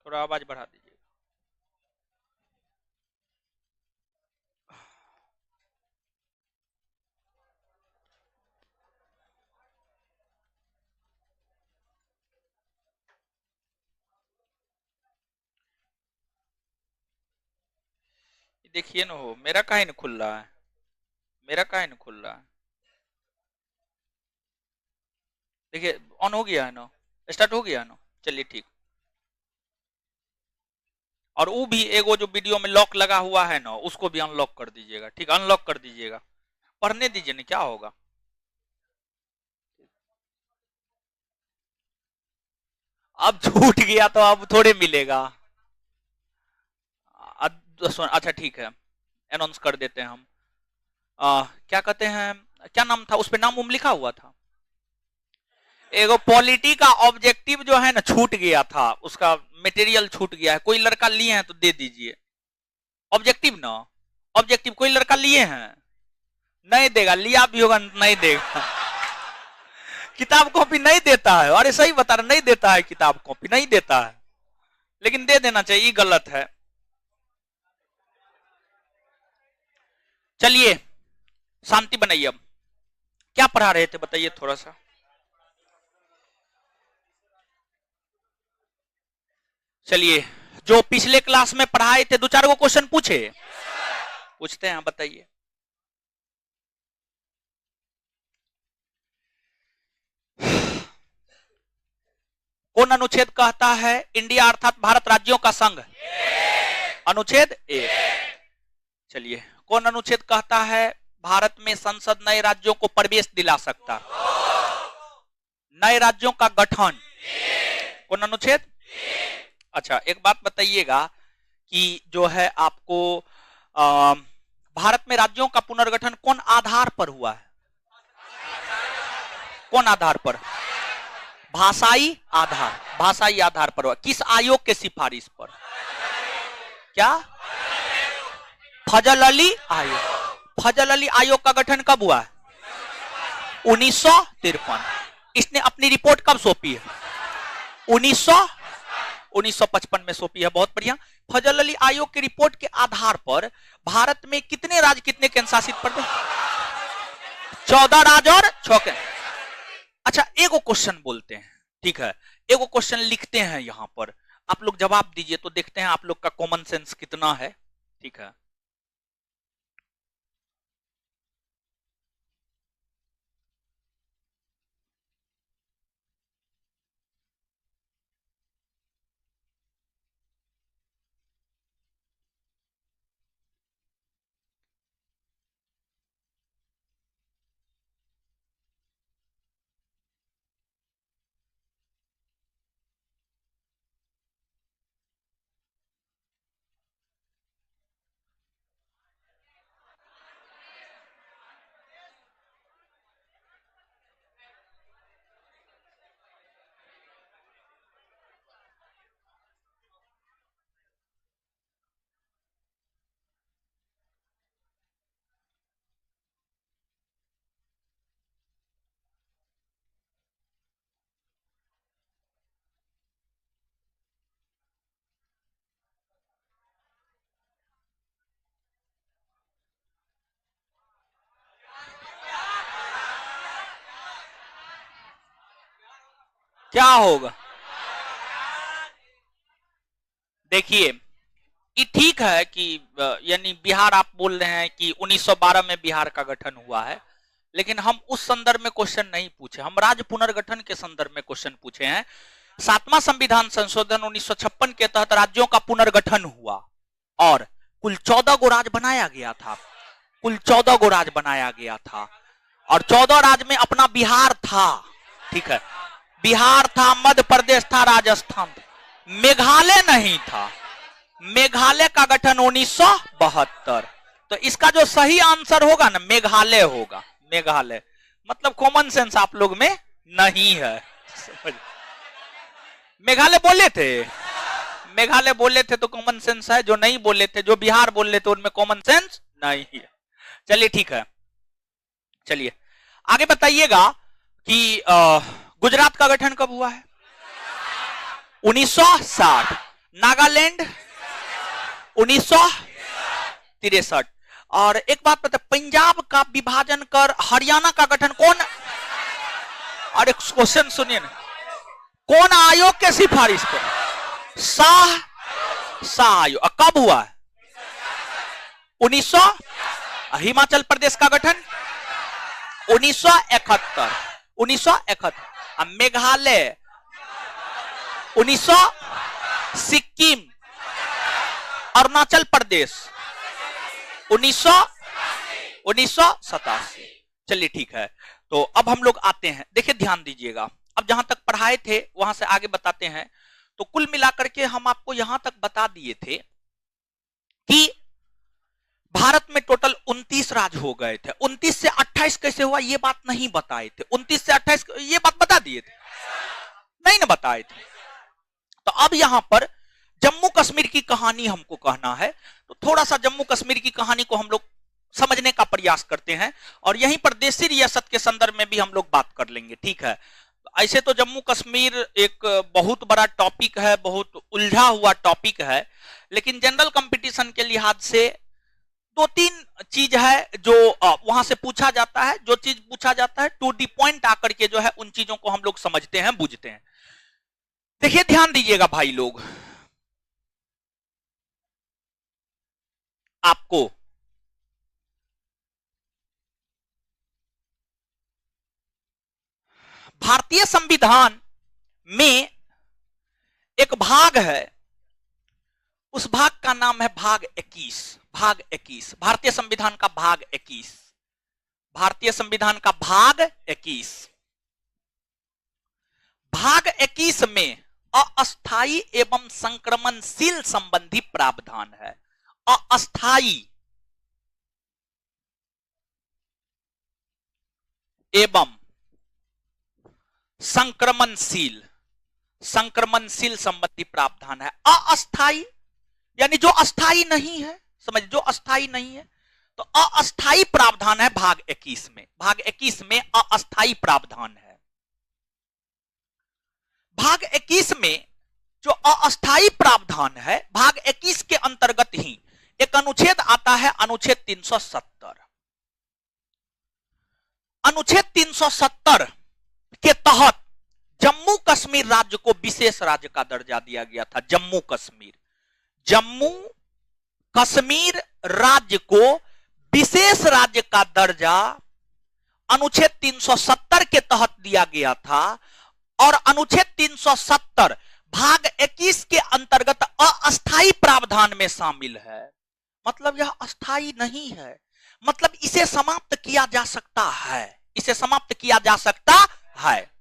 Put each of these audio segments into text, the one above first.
थोड़ा आवाज बढ़ा दीजिए। देखिए ना, हो मेरा काहे नहीं खुल रहा है, मेरा काहे नहीं खुल रहा है। देखिए ऑन हो गया है ना, स्टार्ट हो गया है ना, चलिए ठीक। और वो भी एगो जो वीडियो में लॉक लगा हुआ है ना, उसको भी अनलॉक कर दीजिएगा, ठीक, अनलॉक कर दीजिएगा। पढ़ने दीजिए ना, क्या होगा। अब छूट गया तो अब थोड़े मिलेगा। अच्छा ठीक है, अनाउंस कर देते हैं हम। क्या कहते हैं, क्या नाम था, उस पे नाम लिखा हुआ था। एगो पॉलिटी का ऑब्जेक्टिव जो है ना छूट गया था, उसका मटेरियल छूट गया है। कोई लड़का लिए हैं तो दे दीजिए। ऑब्जेक्टिव ना, ऑब्जेक्टिव कोई लड़का लिए हैं, नहीं देगा, लिया भी होगा नहीं देगा। किताब कॉपी नहीं देता है, अरे सही बता रहा, नहीं देता है, किताब कॉपी नहीं देता है, लेकिन दे देना चाहिए, गलत है। चलिए शांति बनाइए। अब क्या पढ़ा रहे थे बताइए थोड़ा सा। चलिए, जो पिछले क्लास में पढ़ाए थे, दो चार गो क्वेश्चन पूछे, पूछते हैं, बताइए। कौन अनुच्छेद कहता है इंडिया अर्थात भारत राज्यों का संघ। अनुच्छेद 1। चलिए, कौन अनुच्छेद कहता है भारत में संसद नए राज्यों को प्रवेश दिला सकता, नए राज्यों का गठन। कौन अनुच्छेद। अच्छा एक बात बताइएगा कि जो है आपको भारत में राज्यों का पुनर्गठन कौन आधार पर हुआ है, कौन आधार पर। भाषाई आधार, भाषाई आधार पर हुआ। किस आयोग के सिफारिश पर, क्या, फजल अली आयोग। फजल अली आयोग का गठन कब हुआ है, 1953। इसने अपनी रिपोर्ट कब सौंपी है, 1955 में सौंपी है। बहुत बढ़िया। फजल अली आयोग की रिपोर्ट के आधार पर भारत में कितने राज्य कितने केंद्र शासित प्रदेश, 14 राज्य और 6 केंद्र। अच्छा एगो क्वेश्चन बोलते हैं, ठीक है, एगो क्वेश्चन लिखते हैं यहां पर, आप लोग जवाब दीजिए तो देखते हैं आप लोग का कॉमन सेंस कितना है, ठीक है। क्या होगा, देखिए ये ठीक है कि यानी बिहार आप बोल रहे हैं कि 1912 में बिहार का गठन हुआ है, लेकिन हम उस संदर्भ में क्वेश्चन नहीं पूछे, हम राज्य पुनर्गठन के संदर्भ में क्वेश्चन पूछे हैं। 7वां संविधान संशोधन 1956 के तहत राज्यों का पुनर्गठन हुआ और कुल 14 गो राज्य बनाया गया था, कुल 14 गो राज्य बनाया गया था, और 14 राज्य में अपना बिहार था, ठीक है, बिहार था, मध्य प्रदेश था, राजस्थान था, मेघालय नहीं था। मेघालय का गठन 1972। तो इसका जो सही आंसर होगा ना मेघालय होगा, मेघालय। मतलब कॉमन सेंस आप लोग में नहीं है। मेघालय बोले थे, मेघालय बोले थे तो कॉमन सेंस है, जो नहीं बोले थे, जो बिहार बोले थे उनमें कॉमन सेंस नहीं है। चलिए ठीक है, चलिए आगे बताइएगा कि गुजरात का गठन कब हुआ है, 1960। नागालैंड 1963। और एक बात बता, पंजाब का विभाजन कर हरियाणा का गठन कौन, और एक क्वेश्चन सुनिए ना, कौन आयोग के सिफारिश पर? शाह आयोग। कब हुआ है? 1900। हिमाचल प्रदेश का गठन 1971। मेघालय 1900, सिक्किम, अरुणाचल प्रदेश 1987। चलिए ठीक है, तो अब हम लोग आते हैं। देखिए ध्यान दीजिएगा, अब जहां तक पढ़ाए थे वहां से आगे बताते हैं। तो कुल मिलाकर के हम आपको यहां तक बता दिए थे कि भारत में टोटल 29 राज्य हो गए थे। 29 से 28 कैसे हुआ ये बात नहीं बताए थे। 29 से 28 ये बात बता दिए थे, नहीं ना बताए थे। तो अब यहां पर जम्मू कश्मीर की कहानी हमको कहना है, तो थोड़ा सा जम्मू कश्मीर की कहानी को हम लोग समझने का प्रयास करते हैं, और यहीं पर देशी रियासत के संदर्भ में भी हम लोग बात कर लेंगे। ठीक है, ऐसे तो जम्मू कश्मीर एक बहुत बड़ा टॉपिक है, बहुत उलझा हुआ टॉपिक है, लेकिन जनरल कंपटीशन के लिहाज से 2-3 चीज है जो वहां से पूछा जाता है। जो चीज पूछा जाता है टू दी पॉइंट आकर के जो है उन चीजों को हम लोग समझते हैं, बुझते हैं। देखिए ध्यान दीजिएगा भाई लोग, आपको भारतीय संविधान में एक भाग है, उस भाग का नाम है भाग 21। भाग 21 भारतीय संविधान का भाग 21, भारतीय संविधान का भाग 21। भाग 21 में अस्थायी एवं संक्रमणशील संबंधी प्रावधान है। अस्थायी एवं संक्रमणशील संबंधी प्रावधान है। अस्थायी यानी जो अस्थायी नहीं है, समझ, जो अस्थायी नहीं है, तो अस्थायी प्रावधान है भाग 21 में। भाग 21 में अस्थायी प्रावधान है। भाग 21 में जो अस्थायी प्रावधान है, भाग 21 के अंतर्गत ही एक अनुच्छेद आता है, अनुच्छेद 370। अनुच्छेद 370 के तहत जम्मू कश्मीर राज्य को विशेष राज्य का दर्जा दिया गया था। जम्मू कश्मीर राज्य को विशेष राज्य का दर्जा अनुच्छेद 370 के तहत दिया गया था, और अनुच्छेद 370 भाग 21 के अंतर्गत अस्थायी प्रावधान में शामिल है। मतलब यह अस्थायी नहीं है, मतलब इसे समाप्त किया जा सकता है, इसे समाप्त किया जा सकता है।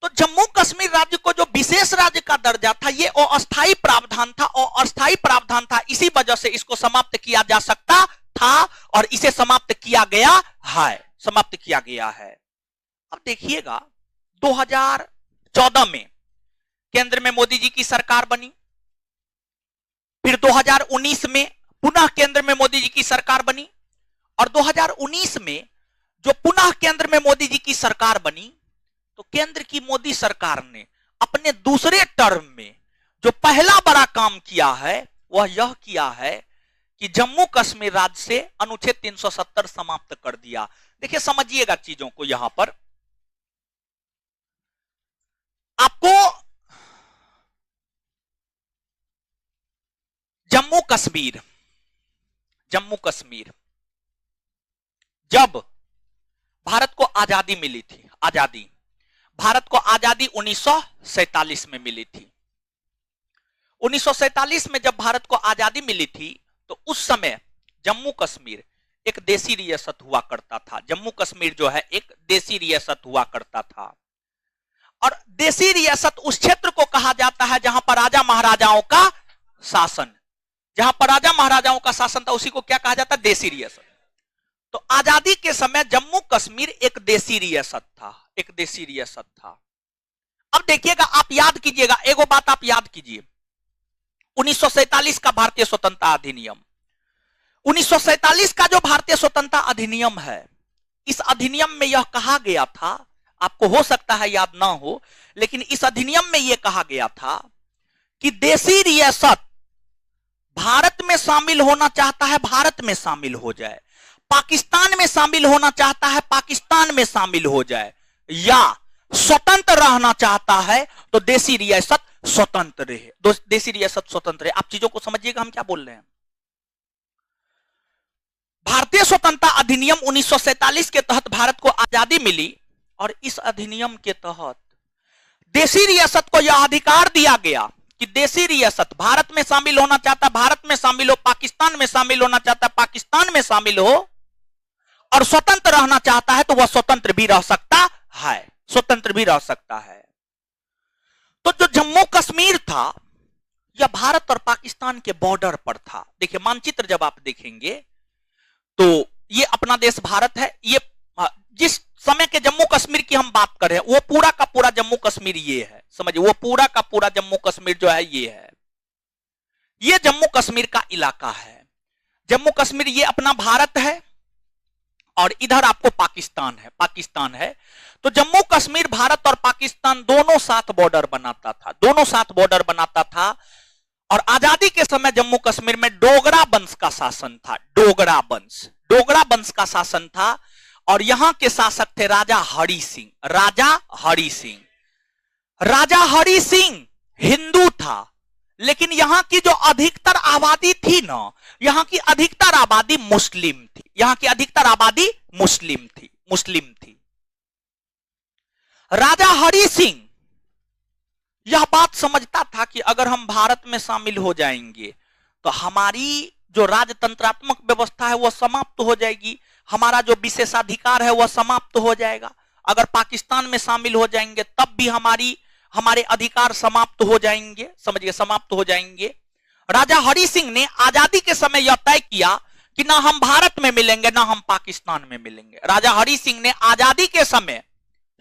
तो जम्मू कश्मीर राज्य को जो विशेष राज्य का दर्जा था, ये अस्थायी प्रावधान था, और अस्थायी प्रावधान था, इसी वजह से इसको समाप्त किया जा सकता था, और इसे समाप्त किया गया है, समाप्त किया गया है। अब देखिएगा 2014 में केंद्र में मोदी जी की सरकार बनी, फिर 2019 में पुनः केंद्र में मोदी जी की सरकार बनी, और 2019 में जो पुनः केंद्र में मोदी जी की सरकार बनी, तो केंद्र की मोदी सरकार ने अपने दूसरे टर्म में जो पहला बड़ा काम किया है वह यह किया है कि जम्मू कश्मीर राज्य से अनुच्छेद 370 समाप्त कर दिया। देखिए समझिएगा चीजों को, यहां पर आपको जम्मू कश्मीर जब भारत को आजादी मिली थी, भारत को आजादी 1947 में मिली थी। 1947 में जब भारत को आजादी मिली थी, तो उस समय जम्मू कश्मीर एक देशी रियासत हुआ करता था। जम्मू कश्मीर जो है एक देशी रियासत हुआ करता था, और देशी रियासत उस क्षेत्र को कहा जाता है जहां पर राजा महाराजाओं का शासन, जहां पर राजा महाराजाओं का शासन था, उसी को क्या कहा जाता है? देशी रियासत। तो आजादी के समय जम्मू कश्मीर एक देशी रियासत था, एक देशी रियासत था। अब देखिएगा, आप याद कीजिएगा, एगो बात आप याद कीजिए, 1947 का भारतीय स्वतंत्रता अधिनियम, 1947 का जो भारतीय स्वतंत्रता अधिनियम है, इस अधिनियम में यह कहा गया था, आपको हो सकता है याद ना हो, लेकिन इस अधिनियम में यह कहा गया था कि देशी रियासत भारत में शामिल होना चाहता है, भारत में शामिल हो जाए, पाकिस्तान में शामिल होना चाहता है, पाकिस्तान में शामिल हो जाए, या स्वतंत्र रहना चाहता है तो देशी रियासत स्वतंत्र रहे, देशी रियासत स्वतंत्र रहे। आप चीजों को समझिएगा हम क्या बोल रहे हैं। भारतीय स्वतंत्रता अधिनियम 1947 के तहत भारत को आजादी मिली और इस अधिनियम के तहत देशी रियासत को यह अधिकार दिया गया कि देशी रियासत भारत में शामिल होना चाहता है, भारत में शामिल हो, पाकिस्तान में शामिल होना चाहता है, पाकिस्तान में शामिल हो, और स्वतंत्र रहना चाहता है तो वह स्वतंत्र भी रह सकता है, स्वतंत्र भी रह सकता है। तो जो जम्मू कश्मीर था यह भारत और पाकिस्तान के बॉर्डर पर था। देखिए मानचित्र जब आप देखेंगे तो ये अपना देश भारत है, ये जिस समय के जम्मू कश्मीर की हम बात कर रहे हैं वो पूरा का पूरा जम्मू कश्मीर ये है, समझिए, वो पूरा का पूरा जम्मू कश्मीर जो है ये है, ये जम्मू कश्मीर का इलाका है। जम्मू कश्मीर ये अपना भारत है और इधर आपको पाकिस्तान है। तो जम्मू कश्मीर भारत और पाकिस्तान दोनों साथ बॉर्डर बनाता था, दोनों साथ बॉर्डर बनाता था। और आजादी के समय जम्मू कश्मीर में डोगरा वंश का शासन था, डोगरा वंश का शासन था। और यहां के शासक थे राजा हरि सिंह। राजा हरि सिंह हिंदू था, लेकिन यहां की जो अधिकतर आबादी थी ना, यहां की अधिकतर आबादी मुस्लिम थी, यहां की अधिकतर आबादी मुस्लिम थी। राजा हरि सिंह यह बात समझता था कि अगर हम भारत में शामिल हो जाएंगे तो हमारी जो राजतंत्रात्मक व्यवस्था है वह समाप्त हो जाएगी, हमारा जो विशेषाधिकार है वह समाप्त हो जाएगा। अगर पाकिस्तान में शामिल हो जाएंगे तब भी हमारे अधिकार समाप्त हो जाएंगे, समझिए, समाप्त हो जाएंगे। राजा हरि सिंह ने आजादी के समय यह तय किया कि ना हम भारत में मिलेंगे ना हम पाकिस्तान में मिलेंगे। राजा हरि सिंह ने आजादी के समय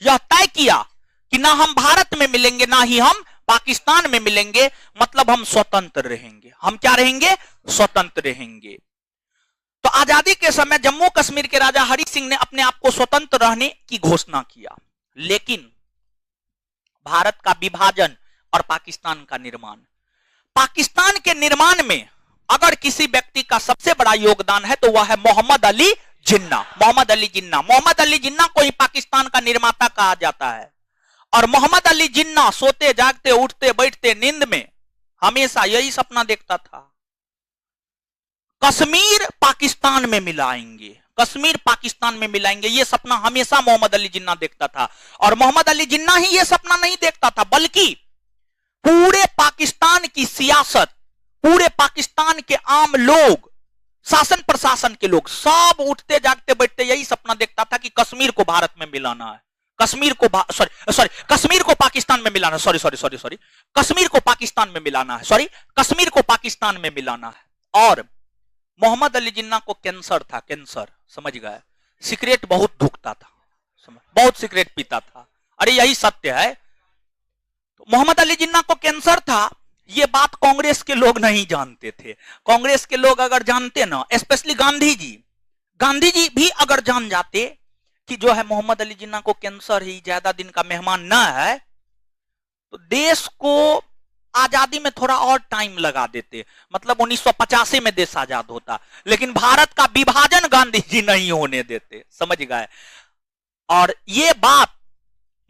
यह तय किया कि ना हम भारत में मिलेंगे ना ही हम पाकिस्तान में मिलेंगे, मतलब हम स्वतंत्र रहेंगे। हम क्या रहेंगे? स्वतंत्र रहेंगे। तो आजादी के समय जम्मू कश्मीर के राजा हरि सिंह ने अपने आप को स्वतंत्र रहने की घोषणा किया, लेकिन भारत का विभाजन और पाकिस्तान का निर्माण, पाकिस्तान के निर्माण में अगर किसी व्यक्ति का सबसे बड़ा योगदान है तो वह है मोहम्मद अली जिन्ना। मोहम्मद अली जिन्ना को ही पाकिस्तान का निर्माता कहा जाता है। और मोहम्मद अली जिन्ना सोते जागते उठते बैठते नींद में हमेशा यही सपना देखता था, कश्मीर पाकिस्तान में मिलाएंगे, कश्मीर पाकिस्तान में मिलाएंगे। यह सपना हमेशा मोहम्मद अली जिन्ना देखता था। और मोहम्मद अली जिन्ना ही यह सपना नहीं देखता था, बल्कि पूरे पाकिस्तान की सियासत, पूरे पाकिस्तान के आम लोग, शासन प्रशासन के लोग सब उठते जागते बैठते यही सपना देखता था कि कश्मीर को भारत में मिलाना है, कश्मीर को पाकिस्तान में मिलाना है, कश्मीर को पाकिस्तान में मिलाना है, कश्मीर को पाकिस्तान में मिलाना है। और मोहम्मद अली जिन्ना को कैंसर था, कैंसर, समझ गए, सिगरेट बहुत धुकता था, बहुत सिगरेट पीता था। अरे यही सत्य है। तो मोहम्मद अली जिन्ना को कैंसर था, ये बात कांग्रेस के लोग नहीं जानते थे। कांग्रेस के लोग अगर जानते ना, स्पेशली गांधी जी भी अगर जान जाते कि जो है मोहम्मद अली जिन्ना को कैंसर ही, ज्यादा दिन का मेहमान ना है, तो देश को आजादी में थोड़ा और टाइम लगा देते, मतलब 1985 में देश आजाद होता, लेकिन भारत का विभाजन गांधी जी नहीं होने देते, समझ गए। और ये बात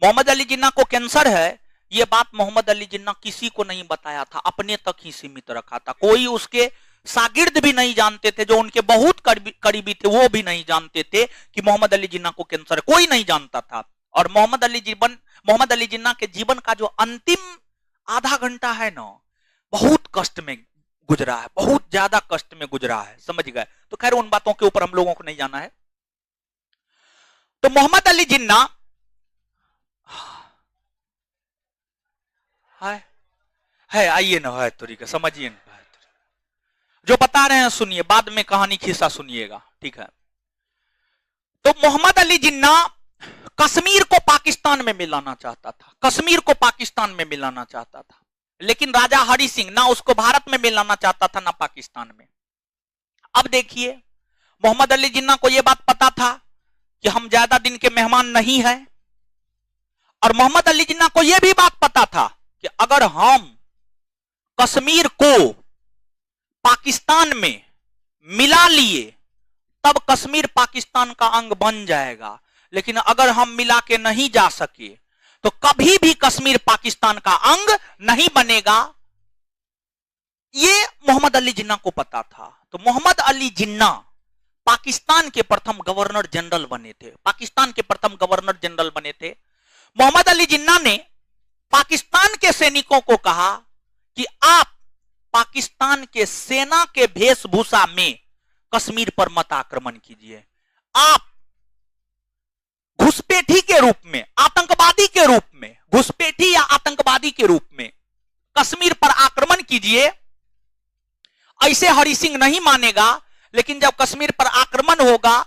मोहम्मद अली जिन्ना को कैंसर है, ये बात मोहम्मद अली जिन्ना किसी को नहीं बताया था, अपने तक ही सीमित रखा था। कोई उसके शागिर्द भी नहीं जानते थे, जो उनके बहुत करीबी थे वो भी नहीं जानते थे कि मोहम्मद अली जिन्ना को कैंसर है, कोई नहीं जानता था। और मोहम्मद अली जिन्ना के जीवन का जो अंतिम आधा घंटा है ना, बहुत कष्ट में गुजरा है, बहुत ज्यादा कष्ट में गुजरा है, समझ गए। तो खैर उन बातों के ऊपर हम लोगों को नहीं जाना है। तो मोहम्मद अली जिन्ना है आइए ना, है तरीका समझिए ना, जो बता रहे हैं सुनिए, बाद में कहानी खिस्सा सुनिएगा, ठीक है। तो मोहम्मद अली जिन्ना कश्मीर को पाकिस्तान में मिलाना चाहता था, कश्मीर को पाकिस्तान में मिलाना चाहता था, लेकिन राजा हरि सिंह ना उसको भारत में मिलाना चाहता था ना पाकिस्तान में। अब देखिए, मोहम्मद अली जिन्ना को यह बात पता था कि हम ज्यादा दिन के मेहमान नहीं है, और मोहम्मद अली जिन्ना को यह भी बात पता था कि अगर हम कश्मीर को पाकिस्तान में मिला लिए तब कश्मीर पाकिस्तान का अंग बन जाएगा, लेकिन अगर हम मिला के नहीं जा सके तो कभी भी कश्मीर पाकिस्तान का अंग नहीं बनेगा। ये मोहम्मद अली जिन्ना को पता था। तो मोहम्मद अली जिन्ना पाकिस्तान के प्रथम गवर्नर जनरल बने थे, पाकिस्तान के प्रथम गवर्नर जनरल बने थे। मोहम्मद अली जिन्ना ने पाकिस्तान के सैनिकों को कहा कि आप पाकिस्तान के सेना के वेशभूषा में कश्मीर पर मत आक्रमण कीजिए, आप घुसपैठी के रूप में, आतंकवादी के रूप में, घुसपैठी या आतंकवादी के रूप में कश्मीर पर आक्रमण कीजिए। ऐसे हरि सिंह नहीं मानेगा, लेकिन जब कश्मीर पर आक्रमण होगा,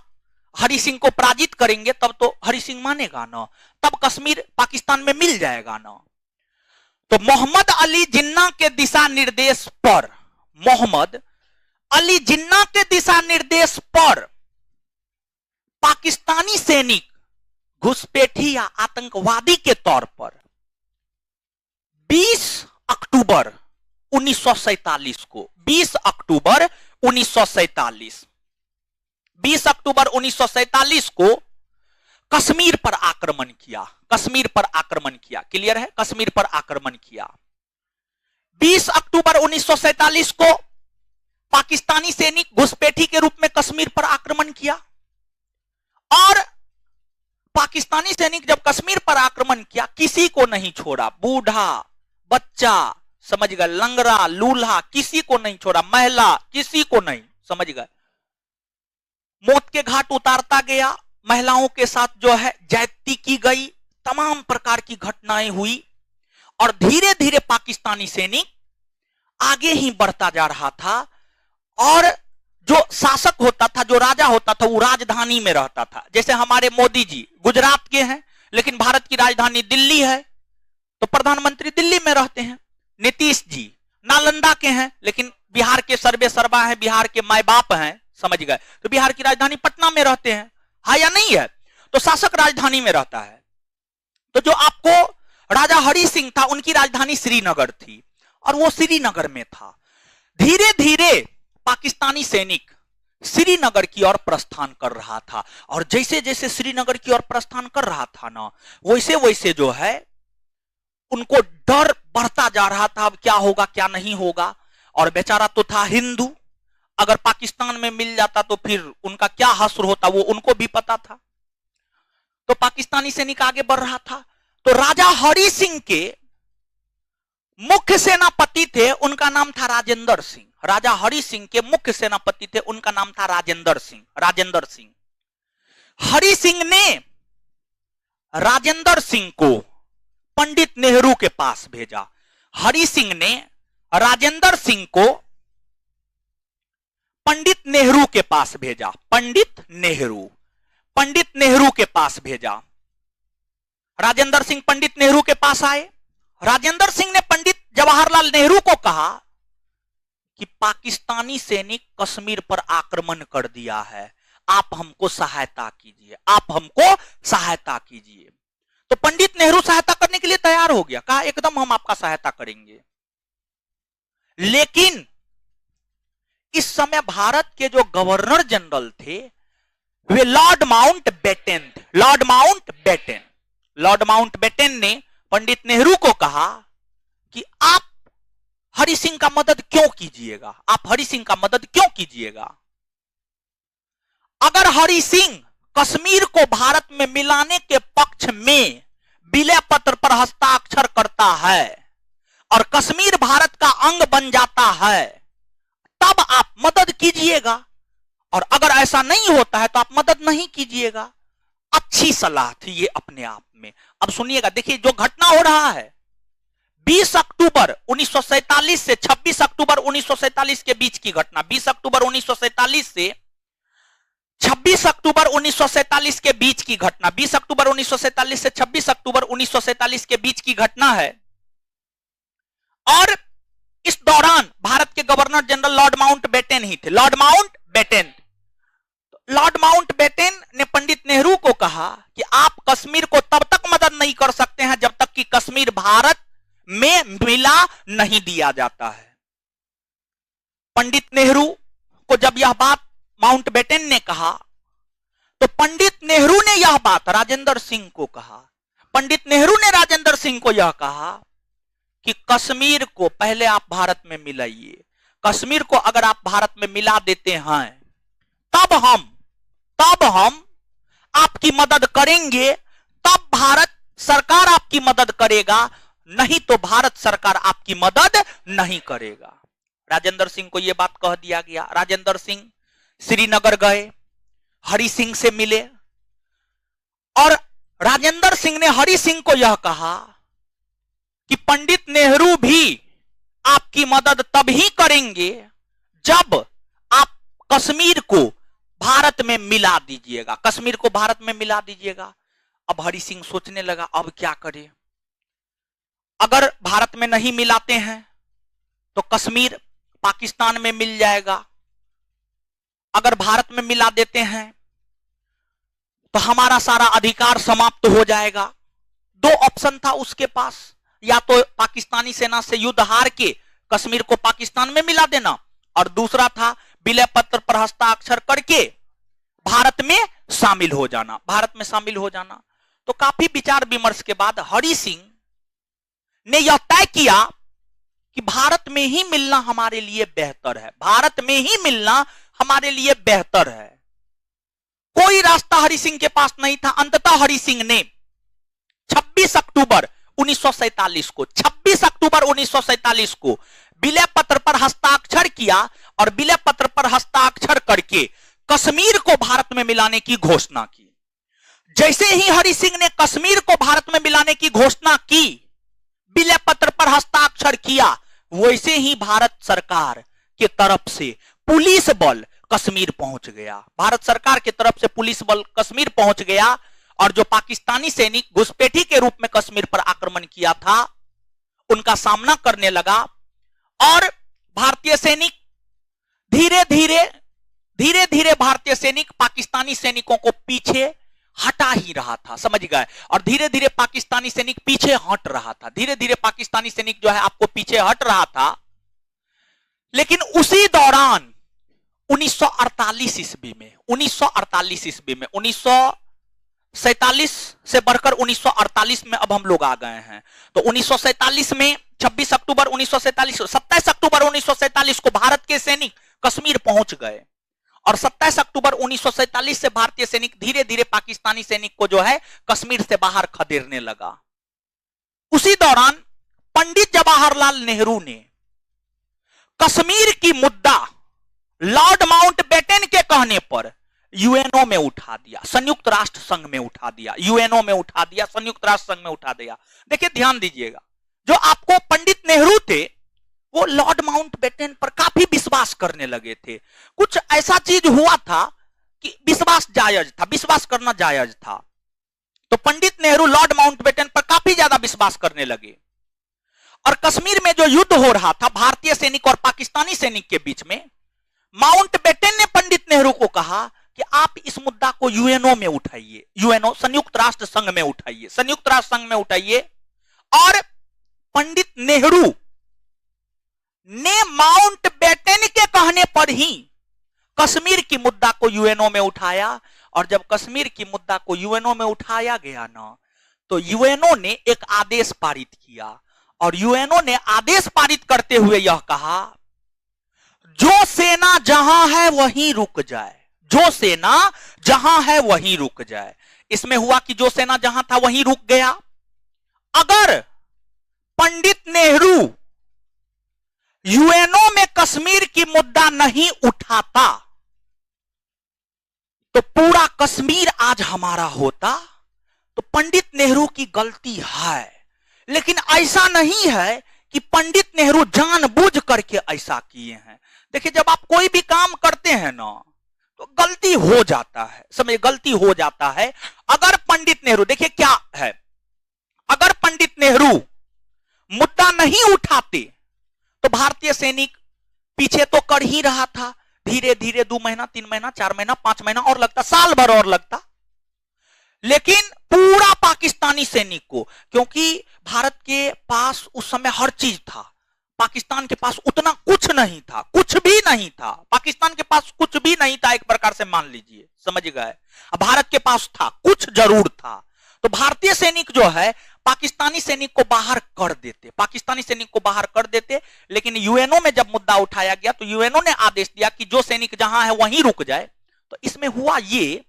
हरि सिंह को पराजित करेंगे, तब तो हरि सिंह मानेगा ना, तब कश्मीर पाकिस्तान में मिल जाएगा ना। तो मोहम्मद अली जिन्ना के दिशा निर्देश पर, मोहम्मद अली जिन्ना के दिशा निर्देश पर पाकिस्तानी सैनिक घुसपैठी या आतंकवादी के तौर पर 20 अक्टूबर 1947 को, 20 अक्टूबर 1947 को कश्मीर पर आक्रमण किया, कश्मीर पर आक्रमण किया। क्लियर है? कश्मीर पर आक्रमण किया। 20 अक्टूबर 1947 को पाकिस्तानी सैनिक घुसपैठी के रूप में कश्मीर पर आक्रमण किया, और पाकिस्तानी सैनिक जब कश्मीर पर आक्रमण किया, किसी को नहीं छोड़ा, बूढ़ा, बच्चा, समझ गए, लंगड़ा, लूल्हा, किसी को नहीं छोड़ा, महिला, किसी को नहीं, समझ गए। मौत के घाट उतारता गया, महिलाओं के साथ जो है ज्यादती की गई, तमाम प्रकार की घटनाएं हुई, और धीरे धीरे पाकिस्तानी सैनिक आगे ही बढ़ता जा रहा था। और जो शासक होता था, जो राजा होता था, वो राजधानी में रहता था। जैसे हमारे मोदी जी गुजरात के हैं, लेकिन भारत की राजधानी दिल्ली है, तो प्रधानमंत्री दिल्ली में रहते हैं। नीतीश जी नालंदा के हैं, लेकिन बिहार के सर्वे सर्वा हैं, बिहार के माए बाप हैं, समझ गए, तो बिहार की राजधानी पटना में रहते हैं, हाँ या नहीं है? तो शासक राजधानी में रहता है। तो जो आपको राजा हरि सिंह था, उनकी राजधानी श्रीनगर थी, और वो श्रीनगर में था। धीरे धीरे पाकिस्तानी सैनिक श्रीनगर की ओर प्रस्थान कर रहा था, और जैसे जैसे श्रीनगर की ओर प्रस्थान कर रहा था ना, वैसे वैसे जो है उनको डर बढ़ता जा रहा था, अब क्या होगा क्या नहीं होगा। और बेचारा तो था हिंदू, अगर पाकिस्तान में मिल जाता तो फिर उनका क्या हश्र होता, वो उनको भी पता था। तो पाकिस्तानी सैनिक आगे बढ़ रहा था। तो राजा हरि सिंह के मुख्य सेनापति थे, उनका नाम था राजेंद्र सिंह। राजा हरि सिंह के मुख्य सेनापति थे, उनका नाम था राजेंद्र सिंह। राजेंद्र सिंह, हरि सिंह ने राजेंद्र सिंह को पंडित नेहरू के पास भेजा। हरि सिंह ने राजेंद्र सिंह को पंडित नेहरू के पास भेजा। पंडित नेहरू के पास भेजा। राजेंद्र सिंह पंडित नेहरू के पास आए। राजेंद्र सिंह ने पंडित जवाहरलाल नेहरू को कहा कि पाकिस्तानी सैनिक कश्मीर पर आक्रमण कर दिया है, आप हमको सहायता कीजिए, आप हमको सहायता कीजिए। तो पंडित नेहरू सहायता करने के लिए तैयार हो गया, कहा एकदम हम आपका सहायता करेंगे। लेकिन इस समय भारत के जो गवर्नर जनरल थे वे लॉर्ड माउंटबेटन थे। लॉर्ड माउंटबेटन ने पंडित नेहरू को कहा कि आप हरि सिंह का मदद क्यों कीजिएगा, आप हरि सिंह का मदद क्यों कीजिएगा। अगर हरि सिंह कश्मीर को भारत में मिलाने के पक्ष में विलय पत्र पर हस्ताक्षर करता है और कश्मीर भारत का अंग बन जाता है, तब आप मदद कीजिएगा, और अगर ऐसा नहीं होता है तो आप मदद नहीं कीजिएगा। अच्छी सलाह थी ये अपने आप में। अब सुनिएगा, देखिए जो घटना हो रहा है 20 अक्टूबर 1947 से 26 अक्टूबर 1947 के बीच की घटना, 20 अक्टूबर 1947 से 26 अक्टूबर 1947 के बीच की घटना, 20 अक्टूबर 1947 से 26 अक्टूबर 1947 के बीच की घटना है। और इस दौरान भारत के गवर्नर जनरल लॉर्ड माउंटबेटन ही थे। लॉर्ड माउंटबेटन ने पंडित नेहरू को कहा कि आप कश्मीर को तब तक मदद नहीं कर सकते हैं जब तक कि कश्मीर भारत में मिला नहीं दिया जाता है। पंडित नेहरू को जब यह बात माउंटबेटन ने कहा तो पंडित नेहरू ने यह बात राजेंद्र सिंह को कहा। पंडित नेहरू ने राजेंद्र सिंह को यह कहा कि कश्मीर को पहले आप भारत में मिलाइए, कश्मीर को अगर आप भारत में मिला देते हैं तब हम आपकी मदद करेंगे, तब भारत सरकार आपकी मदद करेगा, नहीं तो भारत सरकार आपकी मदद नहीं करेगा। राजेंद्र सिंह को यह बात कह दिया गया। राजेंद्र सिंह श्रीनगर गए, हरि सिंह से मिले और राजेंद्र सिंह ने हरि सिंह को यह कहा कि पंडित नेहरू भी आपकी मदद तभी करेंगे जब आप कश्मीर को भारत में मिला दीजिएगा, कश्मीर को भारत में मिला दीजिएगा। अब हरि सिंह सोचने लगा अब क्या करें, अगर भारत में नहीं मिलाते हैं तो कश्मीर पाकिस्तान में मिल जाएगा, अगर भारत में मिला देते हैं तो हमारा सारा अधिकार समाप्त हो जाएगा। दो ऑप्शन था उसके पास, या तो पाकिस्तानी सेना से युद्ध हार के कश्मीर को पाकिस्तान में मिला देना, और दूसरा था विलय पत्र पर हस्ताक्षर करके भारत में शामिल हो जाना, भारत में शामिल हो जाना। तो काफी विचार विमर्श के बाद हरि सिंह ने यह तय किया कि भारत में ही मिलना हमारे लिए बेहतर है, भारत में ही मिलना हमारे लिए बेहतर है। कोई रास्ता हरि सिंह के पास नहीं था। अंततः हरि सिंह ने 26 अक्टूबर 1947 को विलय पत्र पर हस्ताक्षर किया और विलय पत्र पर हस्ताक्षर करके कश्मीर को भारत में मिलाने की घोषणा की। जैसे ही हरि सिंह ने कश्मीर को भारत में मिलाने की घोषणा की, विलय पत्र पर हस्ताक्षर किया, वैसे ही भारत सरकार के तरफ से पुलिस बल कश्मीर पहुंच गया। भारत सरकार की तरफ से पुलिस बल कश्मीर पहुंच गया और जो पाकिस्तानी सैनिक घुसपैठी के रूप में कश्मीर पर आक्रमण किया था उनका सामना करने लगा और भारतीय सैनिक धीरे धीरे भारतीय सैनिक पाकिस्तानी सैनिकों को पीछे हटा ही रहा था, समझ गए। और धीरे धीरे पाकिस्तानी सैनिक पीछे हट रहा था, धीरे धीरे पाकिस्तानी सैनिक जो है आपको पीछे हट रहा था। लेकिन उसी दौरान 1948 ईस्वी में 1947 से बढ़कर 1948 में अब हम लोग आ गए हैं। तो 1947 में 26 अक्टूबर 1947 27 अक्टूबर 1947 को भारत के सैनिक कश्मीर पहुंच गए और 27 अक्टूबर 1947 से भारतीय सैनिक धीरे धीरे पाकिस्तानी सैनिक को जो है कश्मीर से बाहर खदेड़ने लगा। उसी दौरान पंडित जवाहरलाल नेहरू ने कश्मीर की मुद्दा लॉर्ड माउंटबेटन के कहने पर यूएनओ में उठा दिया, संयुक्त राष्ट्र संघ में उठा दिया, यूएनओ में उठा दिया, संयुक्त राष्ट्र संघ में उठा दिया। देखिए ध्यान दीजिएगा, जो आपको पंडित नेहरू थे वो लॉर्ड माउंटबेटन पर काफी विश्वास करने लगे थे। कुछ ऐसा चीज हुआ था कि विश्वास जायज था, विश्वास करना जायज था। तो पंडित नेहरू लॉर्ड माउंटबेटन पर काफी ज्यादा विश्वास करने लगे और कश्मीर में जो युद्ध हो रहा था भारतीय सैनिक और पाकिस्तानी सैनिक के बीच में, माउंटबेटन ने पंडित नेहरू को कहा कि आप इस मुद्दा को यूएनओ में उठाइए, यूएनओ संयुक्त राष्ट्र संघ में उठाइए, संयुक्त राष्ट्र संघ में उठाइए। और पंडित नेहरू ने माउंटबेटन के कहने पर ही कश्मीर की मुद्दा को यूएनओ में उठाया। और जब कश्मीर की मुद्दा को यूएनओ में उठाया गया ना, तो यूएनओ ने एक आदेश पारित किया और यूएनओ ने आदेश पारित करते हुए यह कहा, जो सेना जहां है वहीं रुक जाए, जो सेना जहां है वहीं रुक जाए। इसमें हुआ कि जो सेना जहां था वहीं रुक गया। अगर पंडित नेहरू यूएनओ में कश्मीर की मुद्दा नहीं उठाता तो पूरा कश्मीर आज हमारा होता। तो पंडित नेहरू की गलती है, लेकिन ऐसा नहीं है कि पंडित नेहरू जानबूझ करके ऐसा किए हैं। देखिए जब आप कोई भी काम करते हैं ना तो गलती हो जाता है, समझे, गलती हो जाता है। अगर पंडित नेहरू, देखिए क्या है, अगर पंडित नेहरू मुद्दा नहीं उठाते तो भारतीय सैनिक पीछे तो कर ही रहा था, धीरे धीरे 2 महीना 3 महीना 4 महीना 5 महीना और लगता, साल भर और लगता। लेकिन पूरा पाकिस्तानी सैनिक को, क्योंकि भारत के पास उस समय हर चीज था, पाकिस्तान के पास उतना कुछ नहीं था, कुछ भी नहीं था, पाकिस्तान के पास कुछ भी नहीं था, एक प्रकार से मान लीजिए, समझ गए। भारत के पास था, कुछ जरूर था, तो भारतीय सैनिक जो है पाकिस्तानी सैनिक को बाहर कर देते, पाकिस्तानी सैनिक को बाहर कर देते। लेकिन यूएनओ में जब मुद्दा उठाया गया तो यूएनओ ने आदेश दिया कि जो सैनिक जहां है वहीं रुक जाए। तो इसमें हुआ ये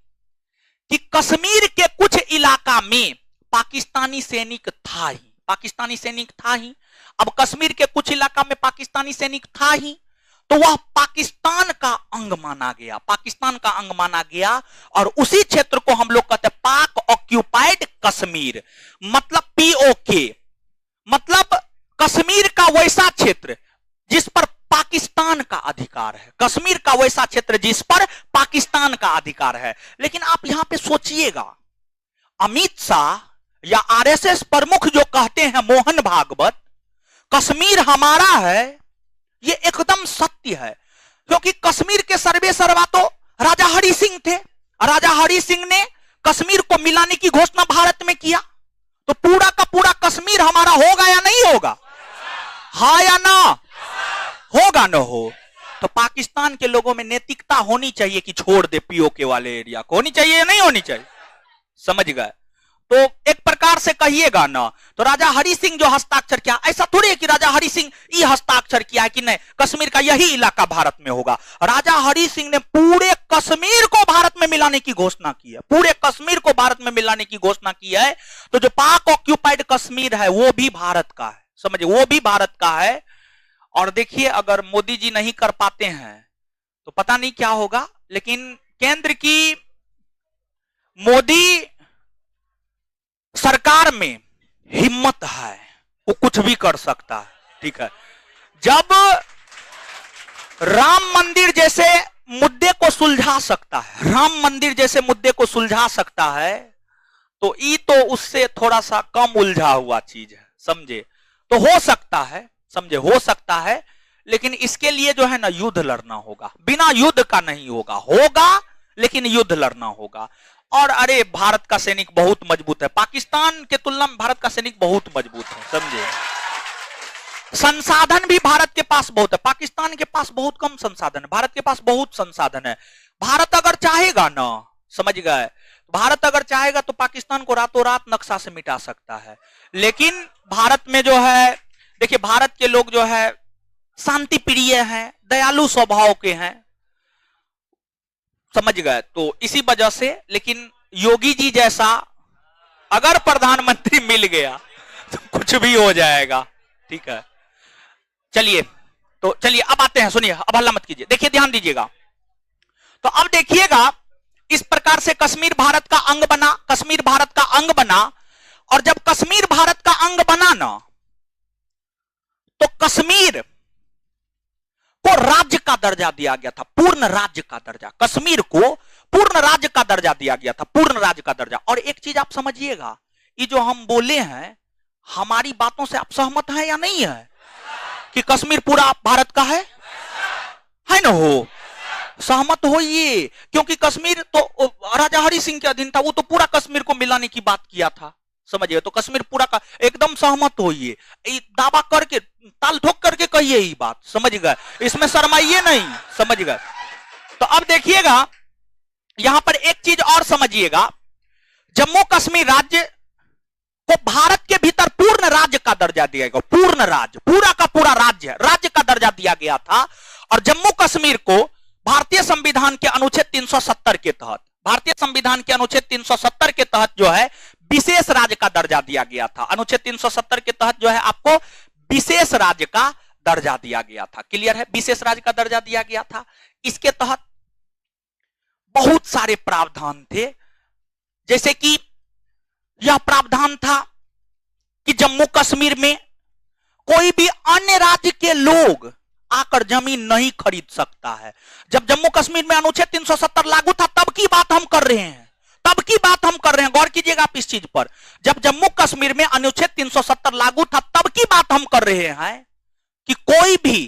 कि कश्मीर के कुछ इलाका में पाकिस्तानी सैनिक था ही, पाकिस्तानी सैनिक था ही। अब कश्मीर के कुछ इलाका में पाकिस्तानी सैनिक था ही, तो वह पाकिस्तान का अंग माना गया, पाकिस्तान का अंग माना गया। और उसी क्षेत्र को हम लोग कहते हैं पाक ऑक्यूपाइड कश्मीर, मतलब पीओके, मतलब कश्मीर का वैसा क्षेत्र जिस पर पाकिस्तान का अधिकार है, कश्मीर का वैसा क्षेत्र जिस पर पाकिस्तान का अधिकार है। लेकिन आप यहां पे सोचिएगा, अमित शाह या आरएसएस प्रमुख जो कहते हैं मोहन भागवत, कश्मीर हमारा है, ये एकदम सत्य है। क्योंकि कश्मीर के सर्वे सर्वा तो राजा हरि सिंह थे, राजा हरि सिंह ने कश्मीर को मिलाने की घोषणा भारत में किया, तो पूरा का पूरा कश्मीर हमारा होगा या नहीं होगा, हाँ या ना, होगा ना हो। तो पाकिस्तान के लोगों में नैतिकता होनी चाहिए कि छोड़ दे पीओके वाले एरिया को, होनी चाहिए या नहीं होनी चाहिए, समझ गए। तो एक प्रकार से कहिएगा ना, तो राजा हरि सिंह जो हस्ताक्षर किया, ऐसा थोड़ी है कि राजा हरि सिंह ये हस्ताक्षर किया है कि नहीं कश्मीर का यही इलाका भारत में होगा। राजा हरि सिंह ने पूरे कश्मीर को भारत में मिलाने की घोषणा की है, पूरे कश्मीर को भारत में मिलाने की घोषणा की है। तो जो पाक ऑक्यूपाइड कश्मीर है वो भी भारत का है, समझे, वो भी भारत का है। और देखिए अगर मोदी जी नहीं कर पाते हैं तो पता नहीं क्या होगा, लेकिन केंद्र की मोदी सरकार में हिम्मत है, वो कुछ भी कर सकता है, ठीक है। जब राम मंदिर जैसे मुद्दे को सुलझा सकता है, राम मंदिर जैसे मुद्दे को सुलझा सकता है, तो ये तो उससे थोड़ा सा कम उलझा हुआ चीज है, समझे। तो हो सकता है, समझे, हो सकता है, लेकिन इसके लिए जो है ना युद्ध लड़ना होगा, बिना युद्ध का नहीं होगा, होगा लेकिन युद्ध लड़ना होगा। और अरे भारत का सैनिक बहुत मजबूत है, पाकिस्तान के तुलना में भारत का सैनिक बहुत मजबूत है, समझे। संसाधन भी भारत के पास बहुत है, पाकिस्तान के पास बहुत कम संसाधन है, भारत के पास बहुत संसाधन है। भारत अगर चाहेगा ना, समझ गए, भारत अगर चाहेगा तो पाकिस्तान को रातों रात नक्शा से मिटा सकता है। लेकिन भारत में जो है, देखिए भारत के लोग जो है शांति प्रिय हैं, दयालु स्वभाव के हैं, समझ गए। तो इसी वजह से, लेकिन योगी जी जैसा अगर प्रधानमंत्री मिल गया तो कुछ भी हो जाएगा, ठीक है। चलिए, तो चलिए अब आते हैं, सुनिए, अब हल्ला मत कीजिए, देखिए ध्यान दीजिएगा। तो अब देखिएगा, इस प्रकार से कश्मीर भारत का अंग बना, कश्मीर भारत का अंग बना। और जब कश्मीर भारत का अंग बना ना, तो कश्मीर को राज्य का दर्जा दिया गया था, पूर्ण राज्य का दर्जा, कश्मीर को पूर्ण राज्य का दर्जा दिया गया था, पूर्ण राज्य का दर्जा। और एक चीज आप समझिएगा, ये जो हम बोले हैं, हमारी बातों से आप सहमत हैं या नहीं है कि कश्मीर पूरा भारत का है ना, हो सहमत होइए। क्योंकि कश्मीर तो राजा हरि सिंह के अधीन था, वो तो पूरा कश्मीर को मिलाने की बात किया था, समझिए। तो कश्मीर पूरा का एकदम सहमत होइए, दावा करके, ताल ठोक करके कहिए ये बात, समझ गए, इसमें शर्माइए नहीं, समझ गए। तो अब देखिएगा, यहां पर एक चीज और समझिएगा, जम्मू कश्मीर राज्य को भारत के भीतर पूर्ण राज्य का दर्जा दिया गया, पूर्ण राज्य, पूरा का पूरा राज्य, राज्य का दर्जा दिया गया था। और जम्मू कश्मीर को भारतीय संविधान के अनुच्छेद 370 के तहत, भारतीय संविधान के अनुच्छेद 370 के तहत जो है विशेष राज्य का दर्जा दिया गया था। अनुच्छेद 370 के तहत जो है आपको विशेष राज्य का दर्जा दिया गया था, क्लियर है, विशेष राज्य का दर्जा दिया गया था। इसके तहत बहुत सारे प्रावधान थे, जैसे कि यह प्रावधान था कि जम्मू कश्मीर में कोई भी अन्य राज्य के लोग आकर जमीन नहीं खरीद सकता है। जब जम्मू कश्मीर में अनुच्छेद 370 लागू था तब की बात हम कर रहे हैं, तब की बात हम कर रहे हैं, गौर कीजिएगा आप इस चीज पर। जब जम्मू कश्मीर में अनुच्छेद 370 लागू था तब की बात हम कर रहे हैं कि कोई भी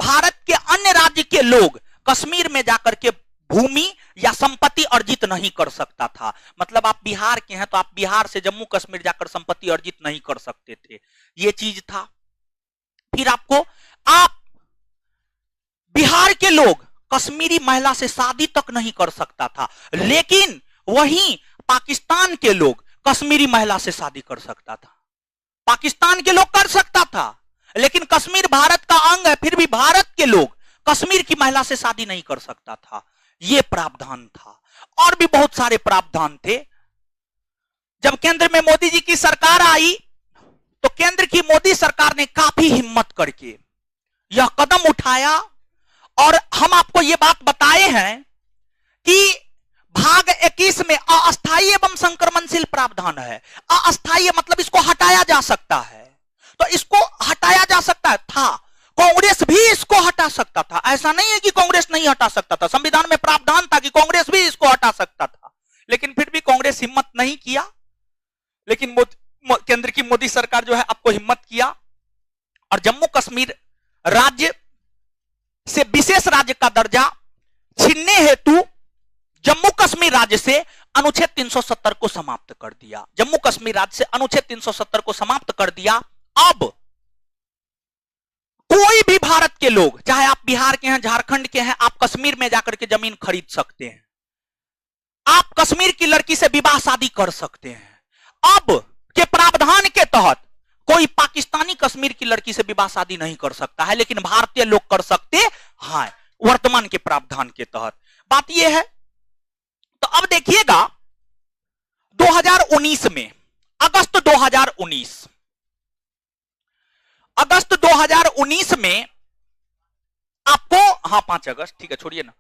भारत के अन्य राज्य के लोग कश्मीर में जाकर के भूमि या संपत्ति अर्जित नहीं कर सकता था। मतलब आप बिहार के हैं तो आप बिहार से जम्मू कश्मीर जाकर संपत्ति अर्जित नहीं कर सकते थे, ये चीज था। फिर आपको आप बिहार के लोग कश्मीरी महिला से शादी तक नहीं कर सकता था, लेकिन वहीं पाकिस्तान के लोग कश्मीरी महिला से शादी कर सकता था। पाकिस्तान के लोग कर सकता था, लेकिन कश्मीर भारत का अंग है, फिर भी भारत के लोग कश्मीर की महिला से शादी नहीं कर सकता था। यह प्रावधान था। और भी बहुत सारे प्रावधान थे। जब केंद्र में मोदी जी की सरकार आई तो केंद्र की मोदी सरकार ने काफी हिम्मत करके यह कदम उठाया, और हम आपको यह बात बताए हैं कि भाग 21 में अस्थायी एवं संक्रमणशील प्रावधान है। अस्थायी मतलब इसको हटाया जा सकता है, तो इसको हटाया जा सकता था। कांग्रेस भी इसको हटा सकता था, ऐसा नहीं है कि कांग्रेस नहीं हटा सकता था। संविधान में प्रावधान था कि कांग्रेस भी इसको हटा सकता था, लेकिन फिर भी कांग्रेस हिम्मत नहीं किया। लेकिन केंद्र की मोदी सरकार जो है आपको हिम्मत किया, और जम्मू कश्मीर राज्य से विशेष राज्य का दर्जा छीनने हेतु जम्मू कश्मीर राज्य से अनुच्छेद 370 को समाप्त कर दिया। जम्मू कश्मीर राज्य से अनुच्छेद 370 को समाप्त कर दिया। अब कोई भी भारत के लोग, चाहे आप बिहार के हैं, झारखंड के हैं, आप कश्मीर में जाकर के जमीन खरीद सकते हैं। आप कश्मीर की लड़की से विवाह शादी कर सकते हैं। अब के प्रावधान के तहत कोई पाकिस्तानी कश्मीर की लड़की से विवाह शादी नहीं कर सकता है, लेकिन भारतीय लोग कर सकते हैं वर्तमान के प्रावधान के तहत। बात यह है। तो अब देखिएगा 2019 में, अगस्त 2019 में आपको 5 अगस्त, ठीक है छोड़िए ना,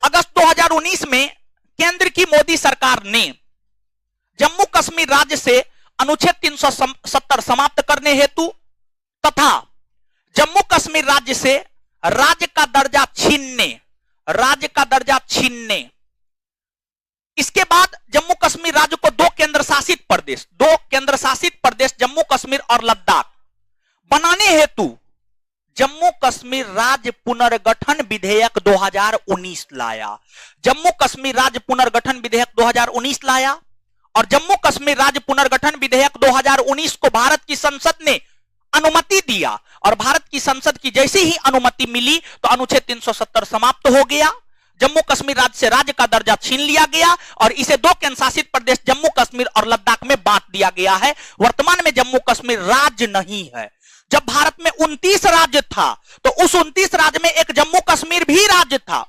अगस्त 2019 में केंद्र की मोदी सरकार ने जम्मू कश्मीर राज्य से अनुच्छेद 370 समाप्त करने हेतु तथा जम्मू कश्मीर राज्य से राज्य का दर्जा छीनने, इसके बाद जम्मू कश्मीर राज्य को दो केंद्र शासित प्रदेश जम्मू कश्मीर और लद्दाख बनाने हेतु जम्मू कश्मीर राज्य पुनर्गठन विधेयक 2019 लाया। जम्मू कश्मीर राज्य पुनर्गठन विधेयक 2019 लाया, और जम्मू कश्मीर राज्य पुनर्गठन विधेयक 2019 को भारत की संसद ने अनुमति दिया, और भारत की संसद की जैसे ही अनुमति मिली तो अनुच्छेद 370 समाप्त हो गया। जम्मू कश्मीर राज्य से राज्य का दर्जा छीन लिया गया, और इसे दो केंद्र शासित प्रदेश जम्मू कश्मीर और लद्दाख में बांट दिया गया है। वर्तमान में जम्मू कश्मीर राज्य नहीं है। जब भारत में 29 राज्य था, तो उस 29 राज्य में एक जम्मू कश्मीर भी राज्य था।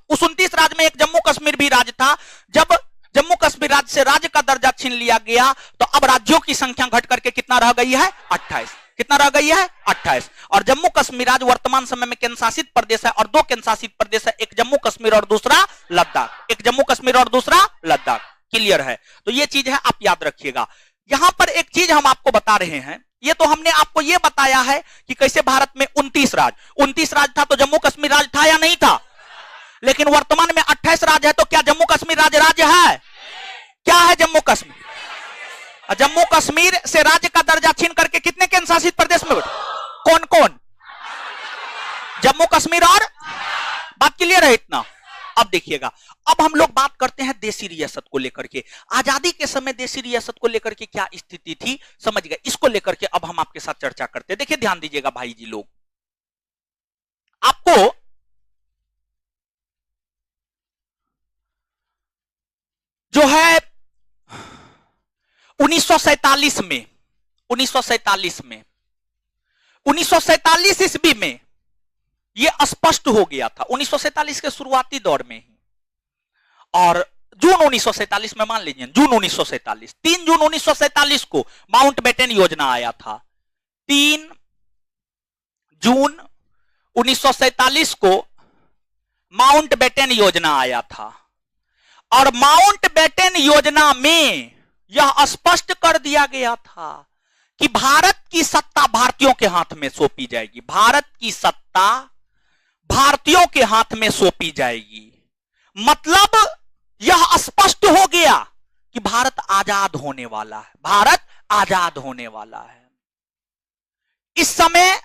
जब जम्मू कश्मीर राज्य से राज्य का दर्जा छीन लिया गया, तो अब राज्यों की संख्या घट करके कितना रह गई है? 28। कितना रह गई है? 28। और जम्मू कश्मीर राज्य वर्तमान समय में केंद्र शासित प्रदेश है, और दो केंद्र शासित प्रदेश है, एक जम्मू कश्मीर और दूसरा लद्दाख। क्लियर है? तो ये चीज है, आप याद रखिएगा। यहां पर एक चीज हम आपको बता रहे हैं, ये तो हमने आपको ये बताया है कि कैसे भारत में 29 राज्य था, तो जम्मू कश्मीर राज्य था या नहीं था? लेकिन वर्तमान में 28 राज्य है, तो क्या जम्मू कश्मीर राज्य है? क्या है जम्मू कश्मीर? जम्मू कश्मीर से राज्य का दर्जा छीन करके कितने केंद्र शासित प्रदेश में? कौन कौन? जम्मू कश्मीर और, बात क्लियर है इतना? अब देखिएगा, अब हम लोग बात करते हैं देशी रियासत को लेकर के। आजादी के समय देशी रियासत को लेकर के क्या स्थिति थी, समझ गए? इसको लेकर के अब हम आपके साथ चर्चा करते हैं। देखिए ध्यान दीजिएगा भाई जी लोग, आपको जो है 1947 ईस्वी में यह स्पष्ट हो गया था। 1947 के शुरुआती दौर में ही, और जून 1947 में, मान लीजिए जून 1947, 3 जून 1947 को माउंटबेटन योजना आया था। 3 जून 1947 को माउंटबेटन योजना आया था, और माउंटबेटन योजना में यह स्पष्ट कर दिया गया था कि भारत की सत्ता भारतीयों के हाथ में सौंपी जाएगी। भारत की सत्ता भारतीयों के हाथ में सौंपी जाएगी। मतलब यह स्पष्ट हो गया कि भारत आजाद होने वाला है। भारत आजाद होने वाला है। इस समय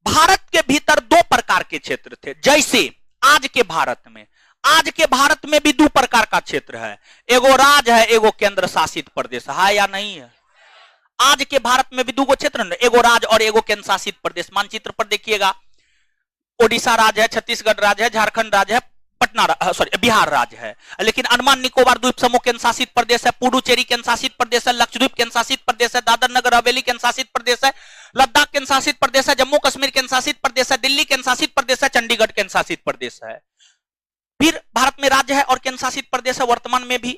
भारत के भीतर दो प्रकार के क्षेत्र थे। जैसे आज के भारत में, आज के भारत में भी दो प्रकार का क्षेत्र है, एगो राज है, एगो केंद्र शासित प्रदेश है या नहीं है? आज के भारत में भी दो क्षेत्र है, एगो राज और एगो केंद्र शासित प्रदेश। मानचित्र पर देखिएगा, ओडिशा राज्य है, छत्तीसगढ़ राज्य है, झारखंड राज्य है, बिहार राज्य है। लेकिन अंडमान निकोबार द्वीप समूह केंद्र शासित प्रदेश है, पुडुचेरी केंद्र शासित प्रदेश है, लक्षद्वीप केंद्र शासित प्रदेश है, दादर नगर हवेली केंद्र शासित प्रदेश है, लद्दाख केंद्र शासित प्रदेश है, जम्मू कश्मीर केंद्र शासित प्रदेश है, दिल्ली केंद्र शासित प्रदेश है, चंडीगढ़ केंद्र शासित प्रदेश है। फिर भारत में राज्य है और केंद्र शासित प्रदेश है वर्तमान में भी।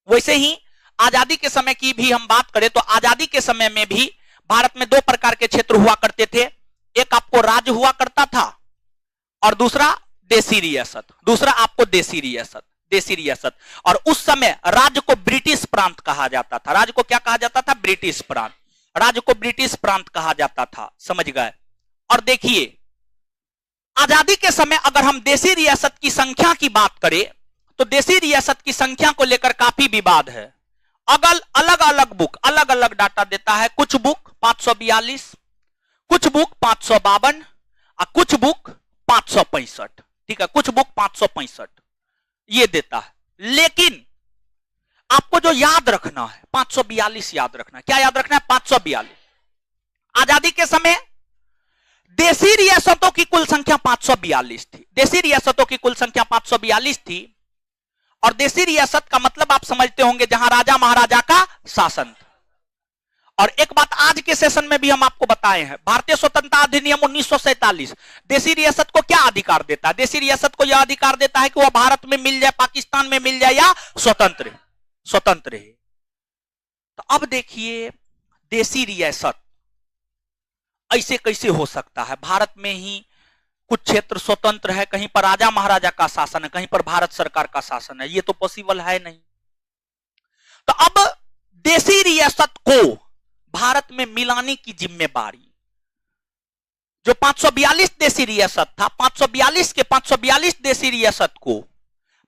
वैसे ही आजादी के समय की भी हम बात करें तो आजादी के समय में भी भारत में दो प्रकार के क्षेत्र हुआ करते थे, एक आपको राज्य हुआ करता था और दूसरा देसी रियासत, दूसरा आपको देसी रियासत, देसी रियासत। और उस समय राज्य को ब्रिटिश प्रांत कहा जाता था। राज्य को क्या कहा जाता था? ब्रिटिश प्रांत। राज्य को ब्रिटिश प्रांत कहा जाता था, समझ गए। और देखिए आजादी के समय अगर हम देसी रियासत की संख्या की बात करें तो देसी रियासत की संख्या को लेकर काफी विवाद है। अलग अलग बुक अलग अलग डाटा देता है। कुछ बुक 542, कुछ बुक 552 और कुछ बुक 565, ठीक है, कुछ बुक 565 ये देता है। लेकिन आपको जो याद रखना है 542 याद रखना है। क्या याद रखना है? 542। आजादी के समय देसी रियासतों की कुल संख्या 542 थी। देसी रियासतों की कुल संख्या 542 थी। और देसी रियासत का मतलब आप समझते होंगे जहां राजा महाराजा का शासन था। और एक बात आज के सेशन में भी हम आपको बताए हैं, भारतीय स्वतंत्रता अधिनियम 1947 देसी रियासत को क्या अधिकार देता है? देसी रियासत को यह अधिकार देता है कि वह भारत में मिल जाए, पाकिस्तान में मिल जाए या स्वतंत्र है। तो अब देखिए देसी रियासत ऐसे कैसे हो सकता है? भारत में ही कुछ क्षेत्र स्वतंत्र है, कहीं पर राजा महाराजा का शासन है, कहीं पर भारत सरकार का शासन है, ये तो पॉसिबल है नहीं। तो अब देसी रियासत को भारत में मिलाने की जिम्मेदारी जो 542 देसी रियासत था, 542 के 542 देसी रियासत को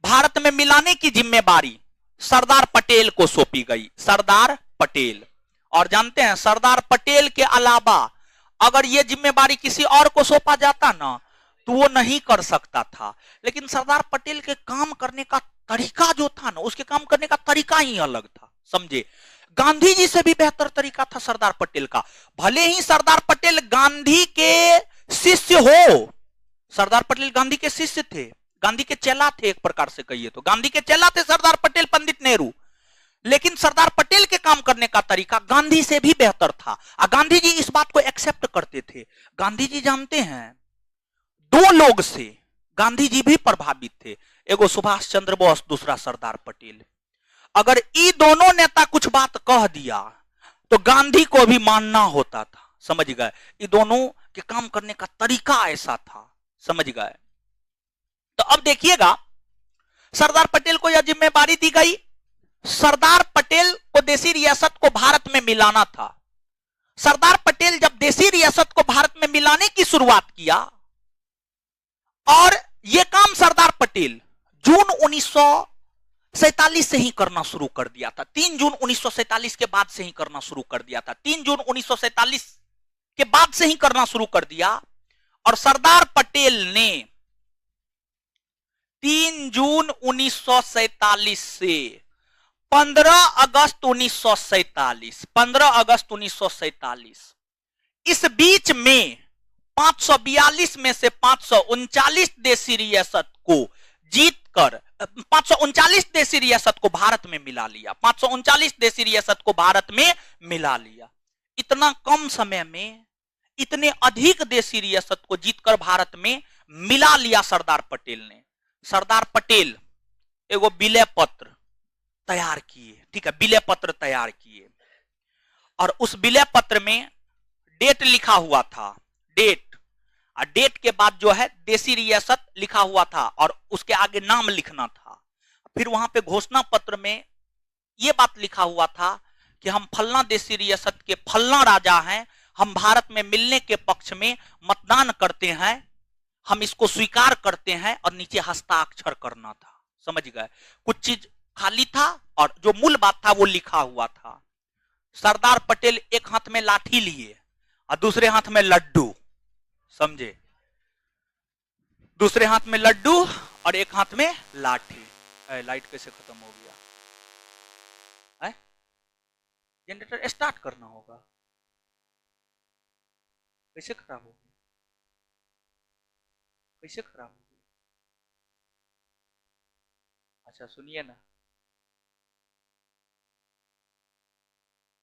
भारत में मिलाने की जिम्मेदारी सरदार पटेल को सौंपी गई। सरदार पटेल। और जानते हैं सरदार पटेल के अलावा अगर यह जिम्मेदारी किसी और को सौंपा जाता ना तो वो नहीं कर सकता था। लेकिन सरदार पटेल के काम करने का तरीका जो था ना, उसके काम करने का तरीका ही अलग था, समझे। गांधी जी से भी बेहतर तरीका था सरदार पटेल का। भले ही सरदार पटेल गांधी के शिष्य हो, सरदार पटेल गांधी के शिष्य थे, गांधी के चेला थे, एक प्रकार से कहिए तो गांधी के चेला थे सरदार पटेल, पंडित नेहरू। लेकिन सरदार पटेल के काम करने का तरीका गांधी से भी बेहतर था और गांधी जी इस बात को एक्सेप्ट करते थे। गांधी जी जानते हैं दो लोग से गांधी जी भी प्रभावित थे, एगो सुभाष चंद्र बोस, दूसरा सरदार पटेल। अगर ये दोनों नेता कुछ बात कह दिया तो गांधी को भी मानना होता था, समझ गए। ये दोनों के काम करने का तरीका ऐसा था, समझ गए। तो अब देखिएगा सरदार पटेल को यह जिम्मेदारी दी गई। सरदार पटेल को देसी रियासत को भारत में मिलाना था। सरदार पटेल जब देसी रियासत को भारत में मिलाने की शुरुआत किया और यह काम सरदार पटेल जून 1947 से ही करना शुरू कर दिया था। 3 जून 1947 के बाद से ही करना शुरू कर दिया था। 3 जून 1947 के बाद से ही करना शुरू कर दिया। और सरदार पटेल ने 3 जून 1947 से 15 अगस्त 1947, 15 अगस्त 1947 इस बीच में 542 में से 539 देसी रियासत को जीतकर 539 देसी रियासत को भारत में मिला लिया। 539 देसी रियासत को भारत में मिला लिया। इतना कम समय में इतने अधिक देसी रियासत को जीतकर भारत में मिला लिया सरदार पटेल ने। सरदार पटेल एगो विलय पत्र तैयार किए, ठीक है, विलय पत्र तैयार किए। और उस विलय पत्र में डेट लिखा हुआ था, डेट, और डेट के बाद जो है देसी रियासत लिखा हुआ था और उसके आगे नाम लिखना था। फिर वहां पे घोषणा पत्र में यह बात लिखा हुआ था कि हम फलना देसी रियासत के फलना राजा हैं, हम भारत में मिलने के पक्ष में मतदान करते हैं, हम इसको स्वीकार करते हैं। और नीचे हस्ताक्षर करना था, समझ गए। कुछ चीज खाली था और जो मूल बात था वो लिखा हुआ था। सरदार पटेल एक हाथ में लाठी लिए और दूसरे हाथ में लड्डू, समझे, दूसरे हाथ में लड्डू और एक हाथ में लाठी। लाइट कैसे खत्म हो गया है? जनरेटर स्टार्ट करना होगा। कैसे खराब हो गया? कैसे खराब हो गया? अच्छा सुनिए ना,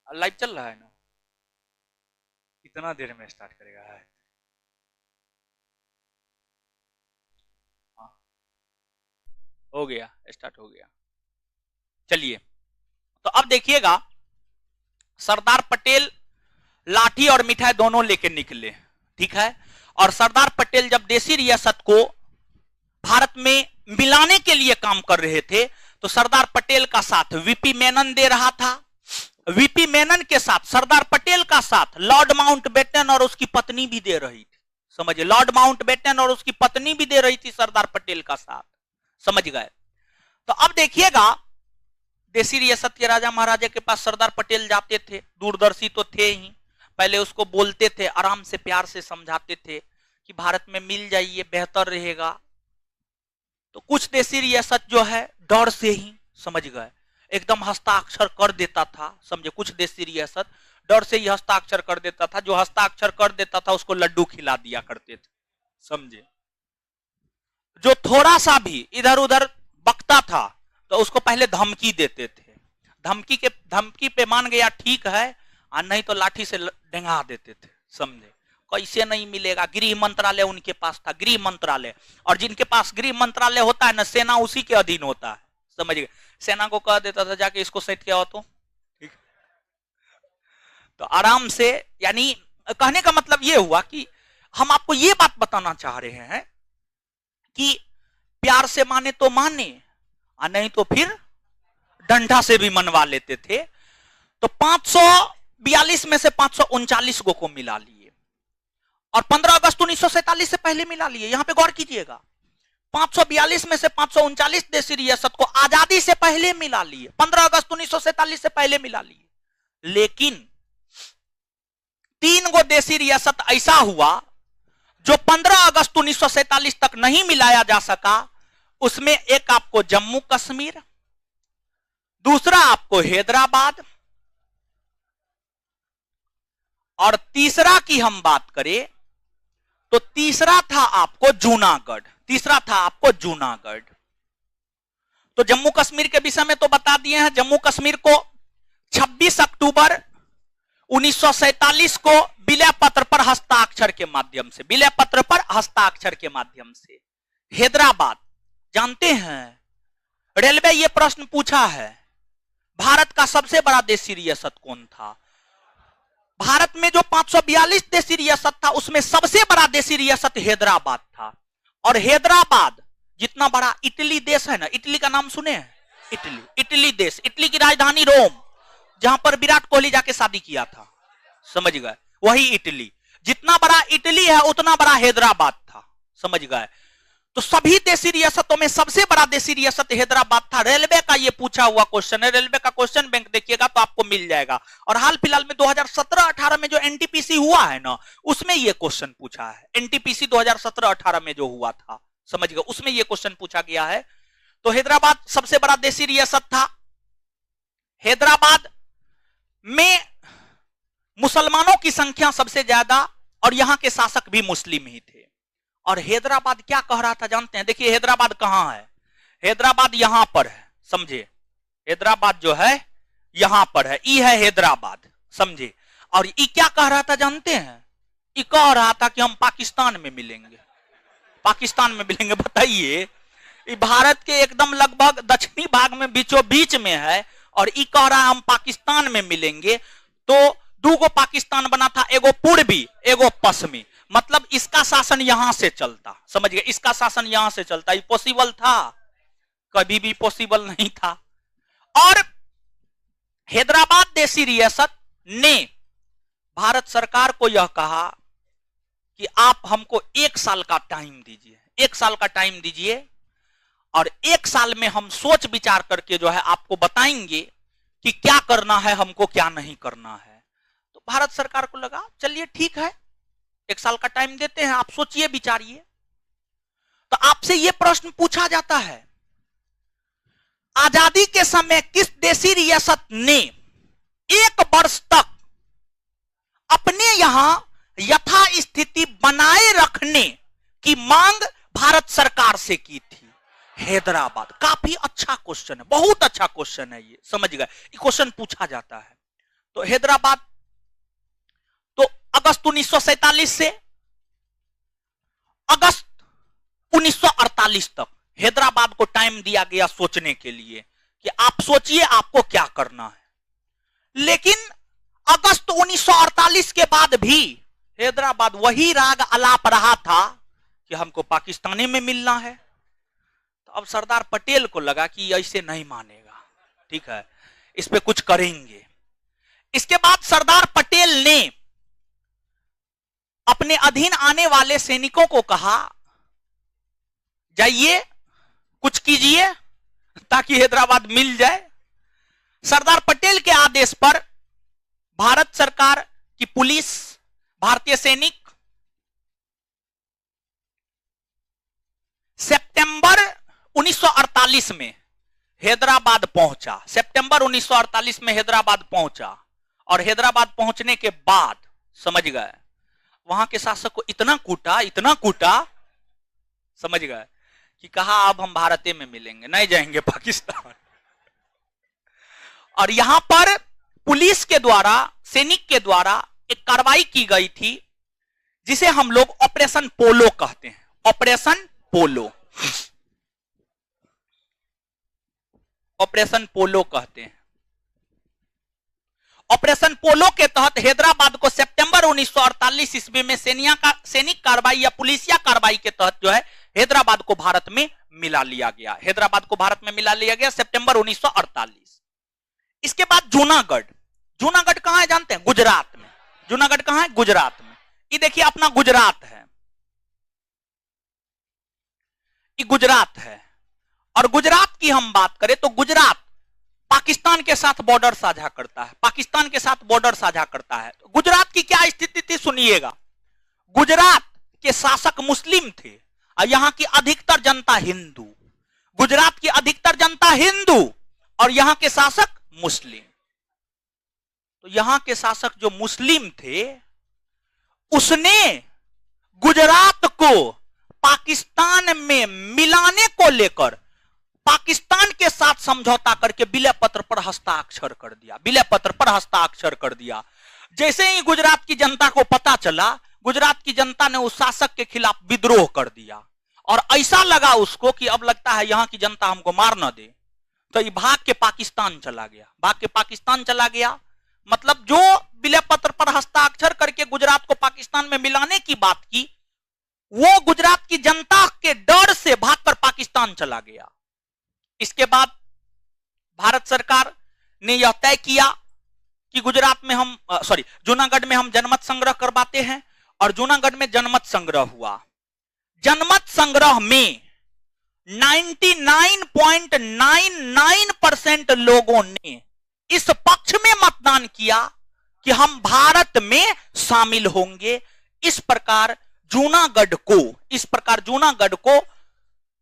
लाइट चल रहा है ना, कितना देर में स्टार्ट करेगा? है हाँ, हो गया, स्टार्ट हो गया। चलिए, तो अब देखिएगा, सरदार पटेल लाठी और मिठाई दोनों लेके निकले, ठीक है। और सरदार पटेल जब देसी रियासत को भारत में मिलाने के लिए काम कर रहे थे, तो सरदार पटेल का साथ वीपी मेनन दे रहा था। वीपी मेनन के साथ सरदार पटेल का साथ लॉर्ड माउंटबेटन और उसकी पत्नी भी दे रही थी। समझिए, लॉर्ड माउंटबेटन और उसकी पत्नी भी दे रही थी सरदार पटेल का साथ। समझ गए? तो अब देखिएगा, देसी रियासत के राजा महाराजा के पास सरदार पटेल जाते थे, दूरदर्शी तो थे ही, पहले उसको बोलते थे, आराम से प्यार से समझाते थे कि भारत में मिल जाइए, बेहतर रहेगा। तो कुछ देसी रियासत जो है डर से ही, समझ गए, एकदम हस्ताक्षर कर देता था। समझे, कुछ देसी रियासत डर से ही हस्ताक्षर कर देता था। जो हस्ताक्षर कर देता था उसको लड्डू खिला दिया करते थे। समझे, जो थोड़ा सा भी इधर उधर बकता था तो उसको पहले धमकी देते थे। धमकी पे मान गया ठीक है, और नहीं तो लाठी से डेंगा देते थे। समझे, कैसे नहीं मिलेगा? गृह मंत्रालय उनके पास था, गृह मंत्रालय। और जिनके पास गृह मंत्रालय होता है ना, सेना उसी के अधीन होता है। समझ गए? सेना को कह देता था जाके इसको सहित क्या हो तो ठीक। तो आराम से, यानी कहने का मतलब ये हुआ कि हम आपको ये बात बताना चाह रहे हैं कि प्यार से माने तो माने, और नहीं तो फिर डंडा से भी मनवा लेते थे। तो 542 में से 539 को मिला लिए, और 15 अगस्त 1947 से पहले मिला लिए। यहां पे गौर कीजिएगा, 542 में से 539 देसी रियासत को आजादी से पहले मिला लिए, 15 अगस्त 1947 से पहले मिला लिए। लेकिन 3 देसी रियासत ऐसा हुआ जो 15 अगस्त 1947 तक नहीं मिलाया जा सका। उसमें एक आपको जम्मू कश्मीर, दूसरा आपको हैदराबाद, और तीसरा की हम बात करें तो तीसरा था आपको जूनागढ़। तीसरा था आपको जूनागढ़। तो जम्मू कश्मीर के विषय में तो बता दिए हैं। जम्मू कश्मीर को 26 अक्टूबर 1947 को विलय पत्र पर हस्ताक्षर के माध्यम से, विलय पत्र पर हस्ताक्षर के माध्यम से। हैदराबाद, जानते हैं रेलवे ये प्रश्न पूछा है, भारत का सबसे बड़ा देसी रियासत कौन था? भारत में जो 542 देसी रियासत था उसमें सबसे बड़ा देसी रियासत हैदराबाद था। और हैदराबाद जितना बड़ा इटली देश है ना, इटली का नाम सुने हैं? इटली देश, इटली की राजधानी रोम, जहां पर विराट कोहली जाके शादी किया था। समझ गए? वही इटली। जितना बड़ा इटली है उतना बड़ा हैदराबाद था। समझ गए? तो सभी देसी रियासतों में सबसे बड़ा देसी रियासत हैदराबाद था। रेलवे का ये पूछा हुआ क्वेश्चन है, रेलवे का क्वेश्चन बैंक देखिएगा तो आपको मिल जाएगा। और हाल फिलहाल में 2017-18 में जो एनटीपीसी हुआ है ना, उसमें ये क्वेश्चन पूछा है। एनटीपीसी 2017-18 में जो हुआ था, समझ गए, उसमें ये क्वेश्चन पूछा गया है। तो हैदराबाद सबसे बड़ा देसी रियासत था। हैदराबाद में मुसलमानों की संख्या सबसे ज्यादा, और यहां के शासक भी मुस्लिम ही थे। और हैदराबाद क्या कह रहा था जानते हैं? देखिए हैदराबाद कहां है। हैदराबाद यहां पर है, समझे, हैदराबाद जो है यहां पर है, ई है हैदराबाद, समझे। और ई क्या कह रहा था जानते हैं? ई कह रहा था कि हम पाकिस्तान में मिलेंगे, पाकिस्तान में मिलेंगे। बताइए, भारत के एकदम लगभग दक्षिणी भाग में बीचों बीच में है, और ई कह रहा है हम पाकिस्तान में मिलेंगे। तो दो पाकिस्तान बना था, एगो पूर्वी एगो पश्चिमी। मतलब इसका शासन यहां से चलता, समझ गए, इसका शासन यहां से चलता। ये पॉसिबल था? कभी भी पॉसिबल नहीं था। और हैदराबाद देसी रियासत ने भारत सरकार को यह कहा कि आप हमको 1 साल का टाइम दीजिए, 1 साल का टाइम दीजिए, और 1 साल में हम सोच विचार करके जो है आपको बताएंगे कि क्या करना है हमको, क्या नहीं करना है। तो भारत सरकार को लगा चलिए ठीक है, 1 साल का टाइम देते हैं, आप सोचिए विचारिए। तो आप आपसे यह प्रश्न पूछा जाता है, आजादी के समय किस देशी रियासत ने 1 वर्ष तक अपने यहां यथास्थिति बनाए रखने की मांग भारत सरकार से की थी? हैदराबाद। काफी अच्छा क्वेश्चन है, बहुत अच्छा क्वेश्चन है, ये समझ गए, ये क्वेश्चन पूछा जाता है। तो हैदराबाद, तो अगस्त 1947 से अगस्त 1948 तक हैदराबाद को टाइम दिया गया सोचने के लिए कि आप सोचिए आपको क्या करना है। लेकिन अगस्त 1948 के बाद भी हैदराबाद वही राग अलाप रहा था कि हमको पाकिस्तानी में मिलना है। तो अब सरदार पटेल को लगा कि ऐसे नहीं मानेगा, ठीक है, इस पे कुछ करेंगे। इसके बाद सरदार पटेल ने अपने अधीन आने वाले सैनिकों को कहा, जाइए कुछ कीजिए ताकि हैदराबाद मिल जाए। सरदार पटेल के आदेश पर भारत सरकार की पुलिस, भारतीय सैनिक सितंबर 1948 में हैदराबाद पहुंचा। सितंबर 1948 में हैदराबाद पहुंचा और हैदराबाद पहुंचने के बाद समझ गए वहां के शासक को इतना कूटा, समझ गए कि कहा अब हम भारत में मिलेंगे, नहीं जाएंगे पाकिस्तान। और यहां पर पुलिस के द्वारा, सैनिक के द्वारा एक कार्रवाई की गई थी जिसे हम लोग ऑपरेशन पोलो कहते हैं। ऑपरेशन पोलो, ऑपरेशन पोलो कहते हैं। ऑपरेशन पोलो के तहत हैदराबाद को सितंबर 1948 ईस्वी में सैनिक कार्रवाई या पुलिसिया कार्रवाई के तहत जो है हैदराबाद को भारत में मिला लिया गया। हैदराबाद को भारत में मिला लिया गया सितंबर 1948। इसके बाद जूनागढ़। जूनागढ़ कहां है जानते हैं? गुजरात में। जूनागढ़ कहां है? गुजरात में। ये देखिए अपना गुजरात है, ये गुजरात है। और गुजरात की हम बात करें तो गुजरात पाकिस्तान के साथ बॉर्डर साझा करता है, पाकिस्तान के साथ बॉर्डर साझा करता है। तो गुजरात की क्या स्थिति थी सुनिएगा। गुजरात के शासक मुस्लिम थे और यहां की अधिकतर जनता हिंदू। गुजरात की अधिकतर जनता हिंदू और यहां के शासक मुस्लिम। तो यहां के शासक जो मुस्लिम थे उसने गुजरात को पाकिस्तान में मिलाने को लेकर पाकिस्तान के साथ समझौता करके विलय पत्र पर हस्ताक्षर कर दिया। विलय पत्र पर हस्ताक्षर कर दिया। जैसे ही गुजरात की जनता को पता चला, गुजरात की जनता ने उस शासक के खिलाफ विद्रोह कर दिया और ऐसा लगा उसको कि अब लगता है यहां की जनता हमको मार न दे, तो ये भाग के पाकिस्तान चला गया। भाग के पाकिस्तान चला गया मतलब जो विलय पत्र पर हस्ताक्षर करके गुजरात को पाकिस्तान में मिलाने की बात की, वो गुजरात की जनता के डर से भागकर पाकिस्तान चला गया। इसके बाद भारत सरकार ने यह तय किया कि गुजरात में हम जूनागढ़ में हम जनमत संग्रह करवाते हैं और जूनागढ़ में जनमत संग्रह हुआ। जनमत संग्रह में 99.99% लोगों ने इस पक्ष में मतदान किया कि हम भारत में शामिल होंगे। इस प्रकार जूनागढ़ को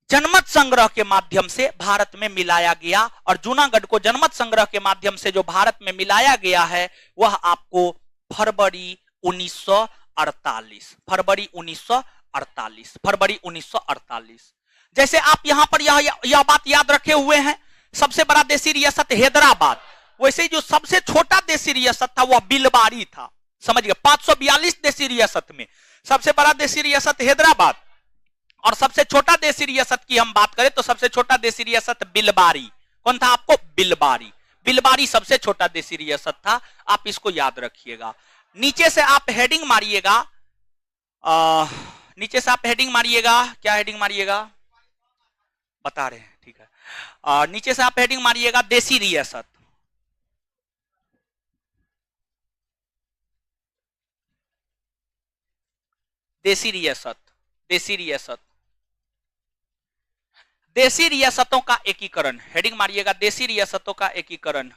जनमत संग्रह के माध्यम से भारत में मिलाया गया। और जूनागढ़ को जनमत संग्रह के माध्यम से जो भारत में मिलाया गया है वह आपको फरवरी 1948। जैसे आप यहां पर यह बात याद रखे हुए हैं, सबसे बड़ा देशी रियासत हैदराबाद, वैसे ही जो सबसे छोटा देशी रियासत था वह बिलबारी था। समझ गए? 542 देशी रियासत में सबसे बड़ा देशी रियासत हैदराबाद और सबसे छोटा देशी रियासत की हम बात करें तो सबसे छोटा देशी रियासत बिलबारी। कौन था आपको? बिलबारी। बिलबारी सबसे छोटा देशी रियासत था, आप इसको याद रखिएगा। नीचे से आप हेडिंग मारिएगा, नीचे से आप हेडिंग मारिएगा। क्या हेडिंग मारिएगा? बता रहे हैं, ठीक है। नीचे से आप हेडिंग मारिएगा देशी रियासत। देशी रियासत, देशी रियासत, देशी रियासतों का एकीकरण। हेडिंग मारिएगा देशी रियासतों का एकीकरण।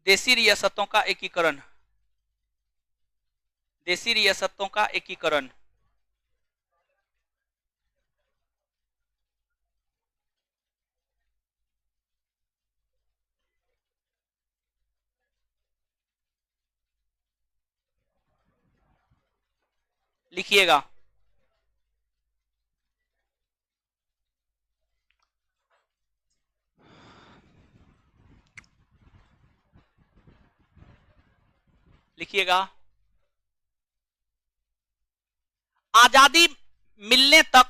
देशी रियासतों का एकीकरण। देशी रियासतों का एकीकरण। लिखिएगा। लिखिएगा। आजादी मिलने तक,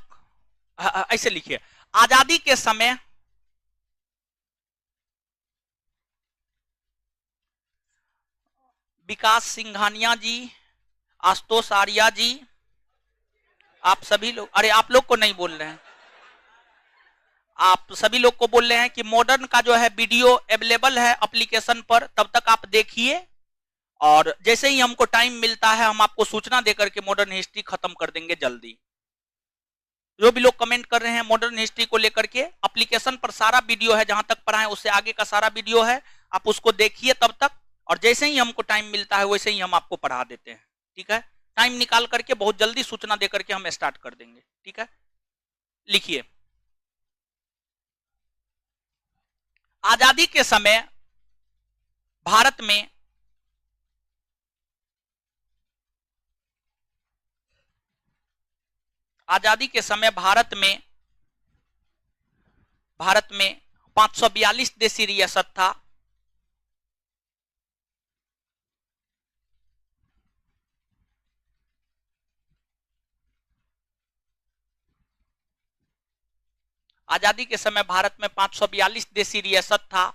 ऐसे लिखिए, आजादी के समय विकास सिंघानिया जी, आशुतोष आर्या जी, आप सभी लोग, अरे आप लोग को नहीं बोल रहे हैं, आप सभी लोग को बोल रहे हैं कि मॉडर्न का जो है वीडियो अवेलेबल है एप्लीकेशन पर, तब तक आप देखिए, और जैसे ही हमको टाइम मिलता है हम आपको सूचना देकर के मॉडर्न हिस्ट्री खत्म कर देंगे जल्दी। जो भी लोग कमेंट कर रहे हैं मॉडर्न हिस्ट्री को लेकर के, एप्लीकेशन पर सारा वीडियो है, जहां तक पढ़ा है उससे आगे का सारा वीडियो है, आप उसको देखिए तब तक, और जैसे ही हमको टाइम मिलता है वैसे ही हम आपको पढ़ा देते हैं। ठीक है, टाइम निकाल करके बहुत जल्दी सूचना देकर के हम स्टार्ट कर देंगे। ठीक है, लिखिए। आजादी के समय भारत में आजादी के समय भारत में 542 देशी रियासत था। आजादी के समय भारत में 542 देशी रियासत था,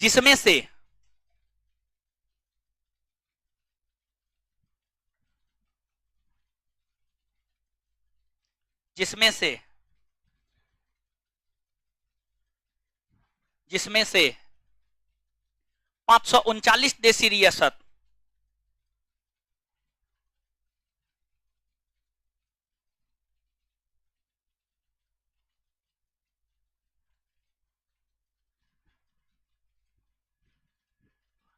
जिसमें से जिसमें से 539 देशी रियासत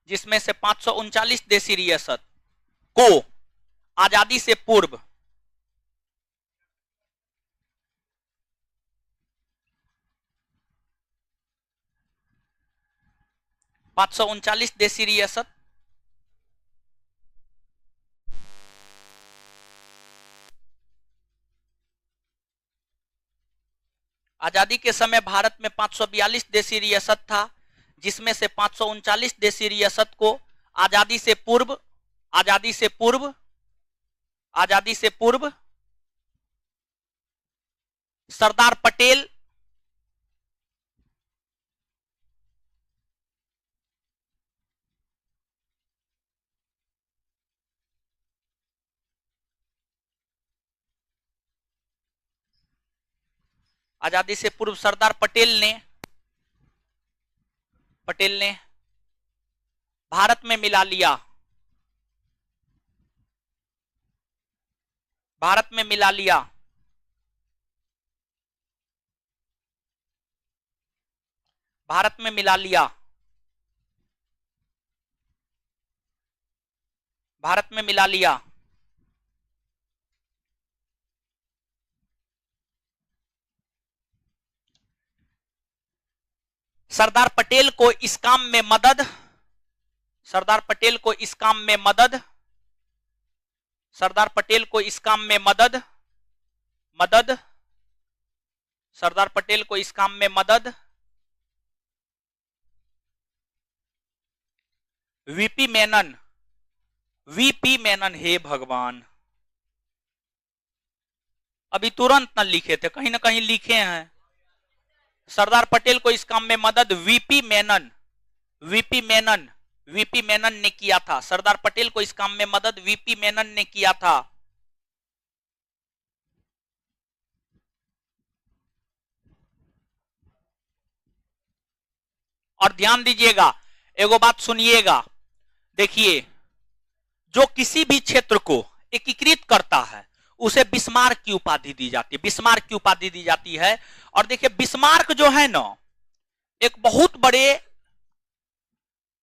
जिसमें से 539 देशी रियासत को आजादी से पूर्व 539 देशी रियासत आजादी के समय भारत में 542 देशी रियासत था, जिसमें से 539 देशी रियासत को आजादी से पूर्व सरदार पटेल आजादी से पूर्व सरदार पटेल ने भारत में मिला लिया भारत में मिला लिया सरदार पटेल को इस काम में मदद सरदार पटेल को इस काम में मदद सरदार पटेल को इस काम में मदद सरदार पटेल को इस काम में मदद वीपी मेनन, हे भगवान, अभी तुरंत न लिखे थे, कहीं ना कहीं लिखे हैं। सरदार पटेल को इस काम में मदद वीपी मेनन ने किया था। सरदार पटेल को इस काम में मदद वीपी मेनन ने किया था। और ध्यान दीजिएगा, एगो बात सुनिएगा, देखिए, जो किसी भी क्षेत्र को एकीकृत करता है उसे बिस्मार्क की उपाधि दी जाती है। और देखिए, बिस्मार्क जो है ना, एक बहुत बड़े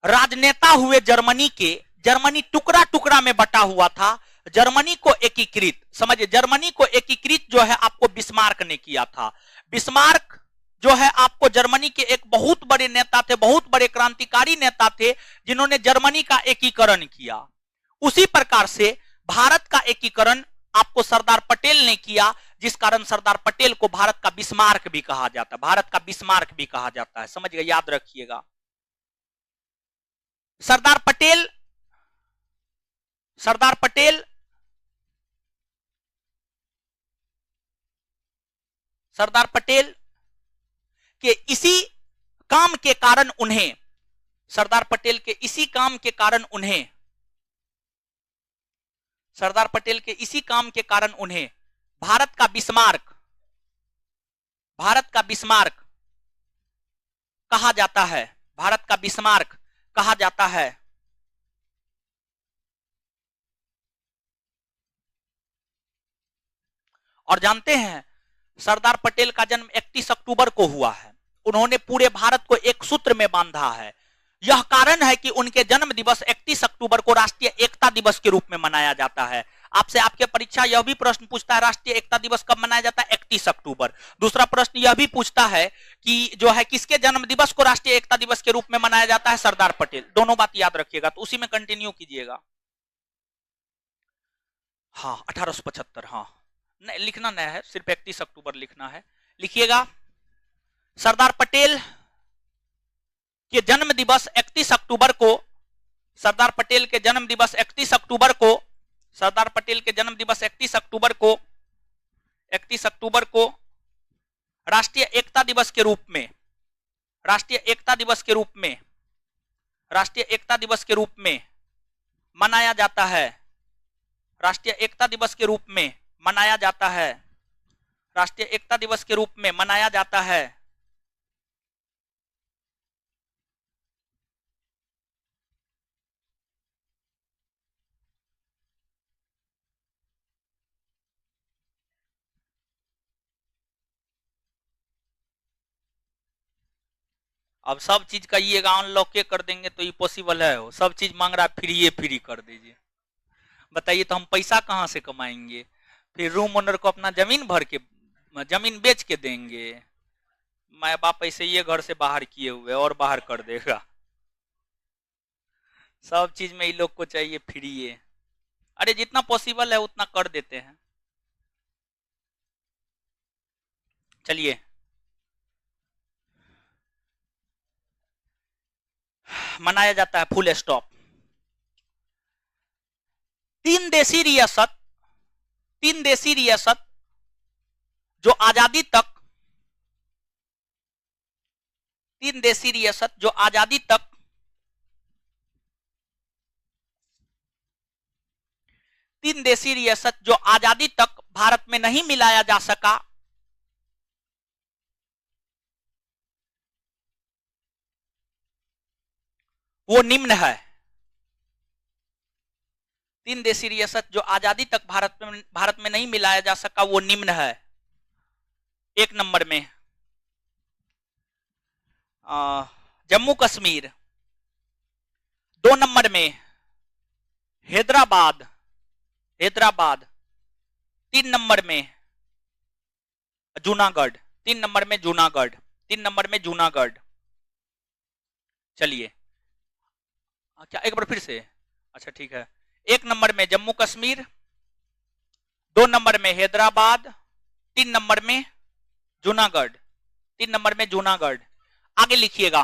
राजनेता हुए जर्मनी के, जर्मनी टुकड़ा टुकड़ा में बटा हुआ था, जर्मनी को एकीकृत, समझिए जर्मनी को एकीकृत जो है आपको बिस्मार्क ने किया था। बिस्मार्क जो है आपको जर्मनी के एक बहुत बड़े नेता थे, बहुत बड़े क्रांतिकारी नेता थे, जिन्होंने जर्मनी का एकीकरण किया। उसी प्रकार से भारत का एकीकरण आपको सरदार पटेल ने किया, जिस कारण सरदार पटेल को भारत का बिस्मार्क भी कहा जाता है, भारत का बिस्मार्क भी कहा जाता है, समझिएगा, याद रखिएगा। सरदार पटेल सरदार पटेल सरदार पटेल के इसी काम के कारण उन्हें सरदार पटेल के इसी काम के कारण उन्हें सरदार पटेल के इसी काम के कारण उन्हें भारत का बिस्मार्क कहा जाता है, भारत का बिस्मार्क कहा जाता है। और जानते हैं सरदार पटेल का जन्म 31 अक्टूबर को हुआ है। उन्होंने पूरे भारत को एक सूत्र में बांधा है। यह कारण है कि उनके जन्म दिवस 31 अक्टूबर को राष्ट्रीय एकता दिवस के रूप में मनाया जाता है। आपसे आपके परीक्षा यह भी प्रश्न पूछता है राष्ट्रीय एकता दिवस कब मनाया जाता है? 31 अक्टूबर। दूसरा प्रश्न यह भी पूछता है कि जो है किसके जन्म दिवस को राष्ट्रीय एकता दिवस के रूप में मनाया जाता है? सरदार पटेल। दोनों बात याद रखिएगा, तो उसी में कंटिन्यू कीजिएगा। हाँ 1875, हाँ नहीं लिखना नहीं है, सिर्फ 31 अक्टूबर लिखना है। लिखिएगा सरदार पटेल के जन्म दिवस 31 अक्टूबर को, सरदार पटेल के जन्म दिवस 31 अक्टूबर को, सरदार पटेल के जन्म दिवस 31 अक्टूबर को 31 अक्टूबर को राष्ट्रीय एकता दिवस के रूप में, राष्ट्रीय एकता दिवस के रूप में, राष्ट्रीय एकता दिवस के रूप में मनाया जाता है, राष्ट्रीय एकता दिवस के रूप में मनाया जाता है, राष्ट्रीय एकता दिवस के रूप में मनाया जाता है। अब सब चीज कहिएगा अनलॉक के कर देंगे तो ये पॉसिबल है? हो सब चीज मांग रहा है, फ्री कर दीजिए। बताइए तो हम पैसा कहां से कमाएंगे? फिर रूम ओनर को अपना जमीन भर के, जमीन बेच के देंगे? माँ बाप ऐसे ये घर से बाहर किए हुए और बाहर कर देगा। सब चीज में ये लोग को चाहिए फ्री। अरे जितना पॉसिबल है उतना कर देते हैं। चलिए मनाया जाता है, फुल स्टॉप। तीन देशी रियासत जो आजादी तक, तीन देशी रियासत जो आजादी तक, तीन देशी रियासत जो आजादी तक भारत में नहीं मिलाया जा सका, वो निम्न है। तीन देशी रियासत जो आजादी तक भारत में नहीं मिलाया जा सका वो निम्न है। एक नंबर में जम्मू कश्मीर, दो नंबर में हैदराबाद, तीन नंबर में जूनागढ़, तीन नंबर में जूनागढ़। चलिए क्या एक बार फिर से? अच्छा ठीक है। एक नंबर में जम्मू कश्मीर, दो नंबर में हैदराबाद, तीन नंबर में जूनागढ़, तीन नंबर में जूनागढ़। आगे लिखिएगा।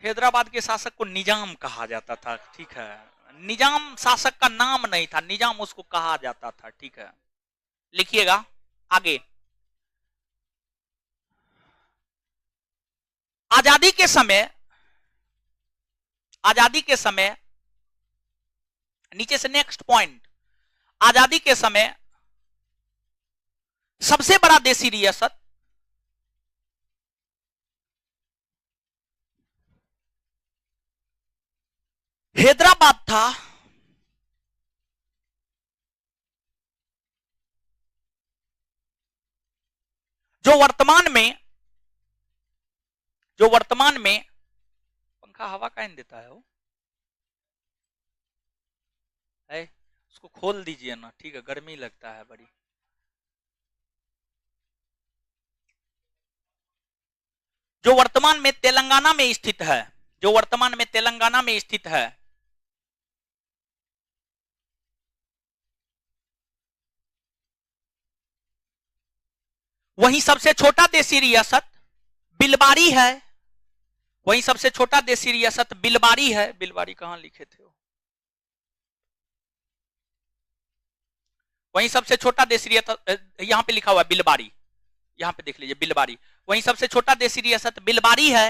हैदराबाद के शासक को निजाम कहा जाता था, ठीक है। निजाम शासक का नाम नहीं था, निजाम उसको कहा जाता था, ठीक है। लिखिएगा आगे। आजादी के समय नीचे से नेक्स्ट पॉइंट, आजादी के समय सबसे बड़ा देशी रियासत हैदराबाद था। जो वर्तमान में पंखा हवा का नहीं देता है वो है, उसको खोल दीजिए ना, ठीक है, गर्मी लगता है बड़ी। जो वर्तमान में तेलंगाना में स्थित है, जो वर्तमान में तेलंगाना में स्थित है, वहीं सबसे छोटा देशी रियासत बिलबारी है। वहीं सबसे छोटा देशी रियासत बिलबारी है। बिलबारी कहां लिखे थे वो? वहीं सबसे छोटा देशी रियासत यहां पे लिखा हुआ है बिलबारी, यहां पे देख लीजिए बिलबारी। वहीं सबसे छोटा देशी रियासत बिलबारी है,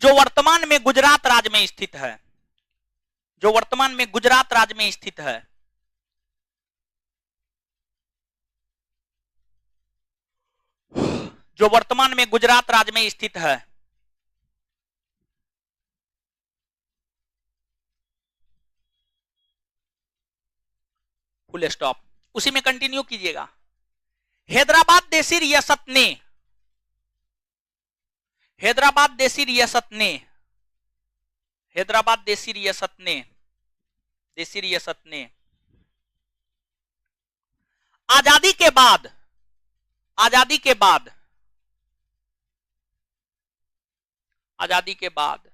जो वर्तमान में गुजरात राज्य में स्थित है। जो वर्तमान में गुजरात राज्य में स्थित है। जो वर्तमान में गुजरात राज्य में स्थित है। Full stop. उसी में कंटिन्यू कीजिएगा। हैदराबाद देशी रियासत ने, हैदराबाद देशी रियासत ने, हैदराबाद देशी रियासत ने, देशी रियासत ने आजादी के बाद, आजादी के बाद, आजादी के बाद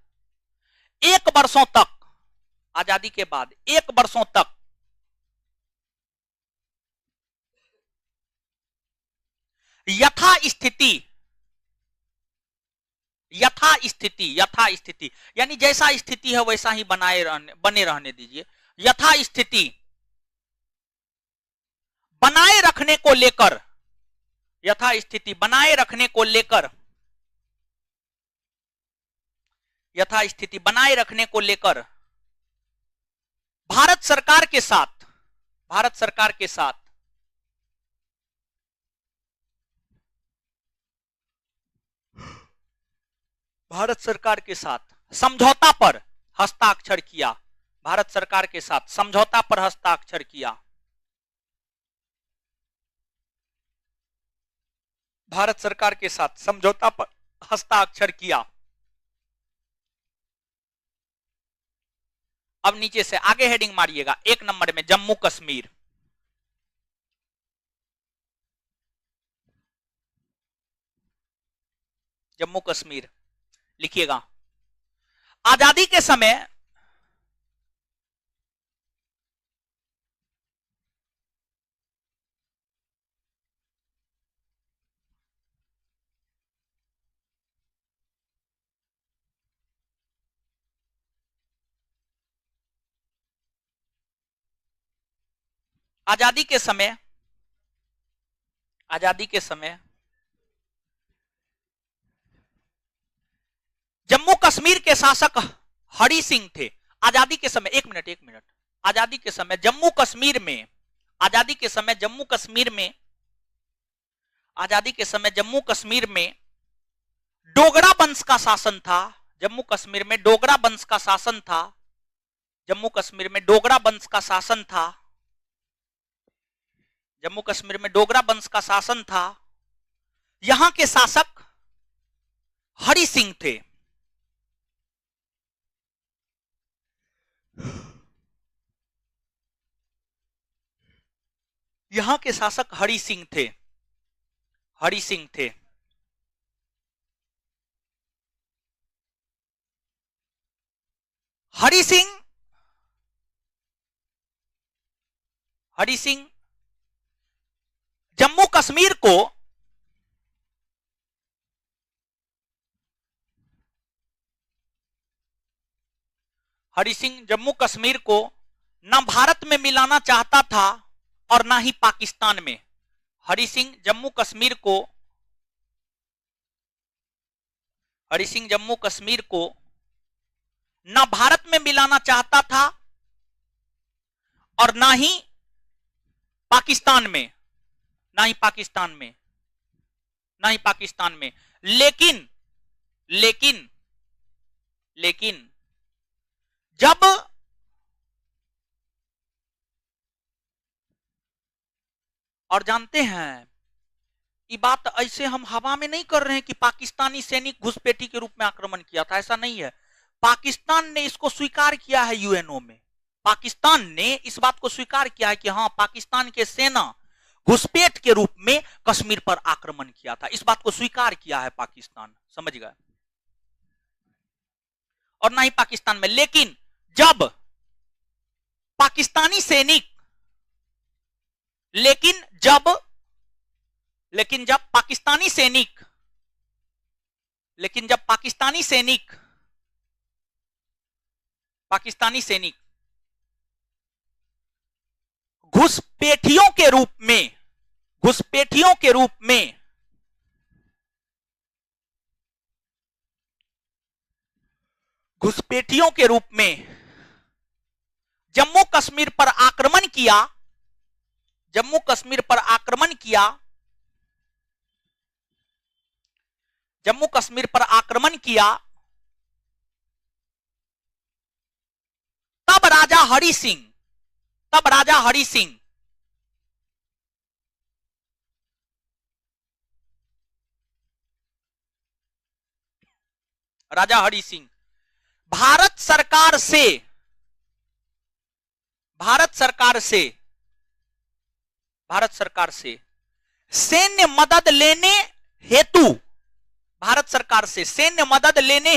1 वर्षों तक, आजादी के बाद 1 वर्षों तक यथास्थिति, यथास्थिति, यथास्थिति यानी जैसा स्थिति है वैसा ही बने रहने दीजिए। यथास्थिति बनाए रखने को लेकर, यथास्थिति बनाए रखने को लेकर, यथास्थिति बनाए रखने को लेकर भारत सरकार के साथ, भारत सरकार के साथ भारत सरकार के साथ समझौता पर हस्ताक्षर किया। भारत सरकार के साथ समझौता पर हस्ताक्षर किया। भारत सरकार के साथ समझौता पर हस्ताक्षर किया। अब नीचे से आगे हेडिंग मारिएगा 1 नंबर में जम्मू कश्मीर। जम्मू कश्मीर लिखिएगा। आजादी के समय, आजादी के समय, आजादी के समय जम्मू कश्मीर के शासक हरि सिंह थे। आजादी के समय, एक मिनट, आजादी के समय जम्मू कश्मीर में, आजादी के समय जम्मू कश्मीर में, आजादी के समय जम्मू कश्मीर में डोगरा वंश का शासन था। जम्मू कश्मीर में डोगरा वंश का शासन था। जम्मू कश्मीर में डोगरा वंश का शासन था। जम्मू कश्मीर में डोगरा वंश का शासन था। यहां के शासक हरि सिंह थे। यहां के शासक हरि सिंह थे। हरि सिंह थे। हरि सिंह, हरि सिंह जम्मू कश्मीर को हरि सिंह जम्मू कश्मीर को न भारत में मिलाना चाहता था और ना ही पाकिस्तान में। हरि सिंह जम्मू कश्मीर को, हरि सिंह जम्मू कश्मीर को ना भारत में मिलाना चाहता था और ना ही पाकिस्तान में, ना ही पाकिस्तान में, ना ही पाकिस्तान में। लेकिन लेकिन लेकिन जब और जानते हैं ये बात ऐसे हम हवा में नहीं कर रहे हैं कि पाकिस्तानी सैनिक घुसपैठी के रूप में आक्रमण किया था, ऐसा नहीं है। पाकिस्तान ने इसको स्वीकार किया है यूएनओ में। पाकिस्तान ने इस बात को स्वीकार किया है कि हाँ, पाकिस्तान के सेना घुसपैठ के रूप में कश्मीर पर आक्रमण किया था, इस बात को स्वीकार किया है पाकिस्तान, समझ गए। और ना ही पाकिस्तान में, लेकिन जब पाकिस्तानी सैनिक लेकिन जब पाकिस्तानी सैनिक घुसपैठियों के रूप में जम्मू कश्मीर पर आक्रमण किया, तब राजा हरि सिंह भारत सरकार से सैन्य मदद लेने हेतु भारत सरकार से सैन्य मदद लेने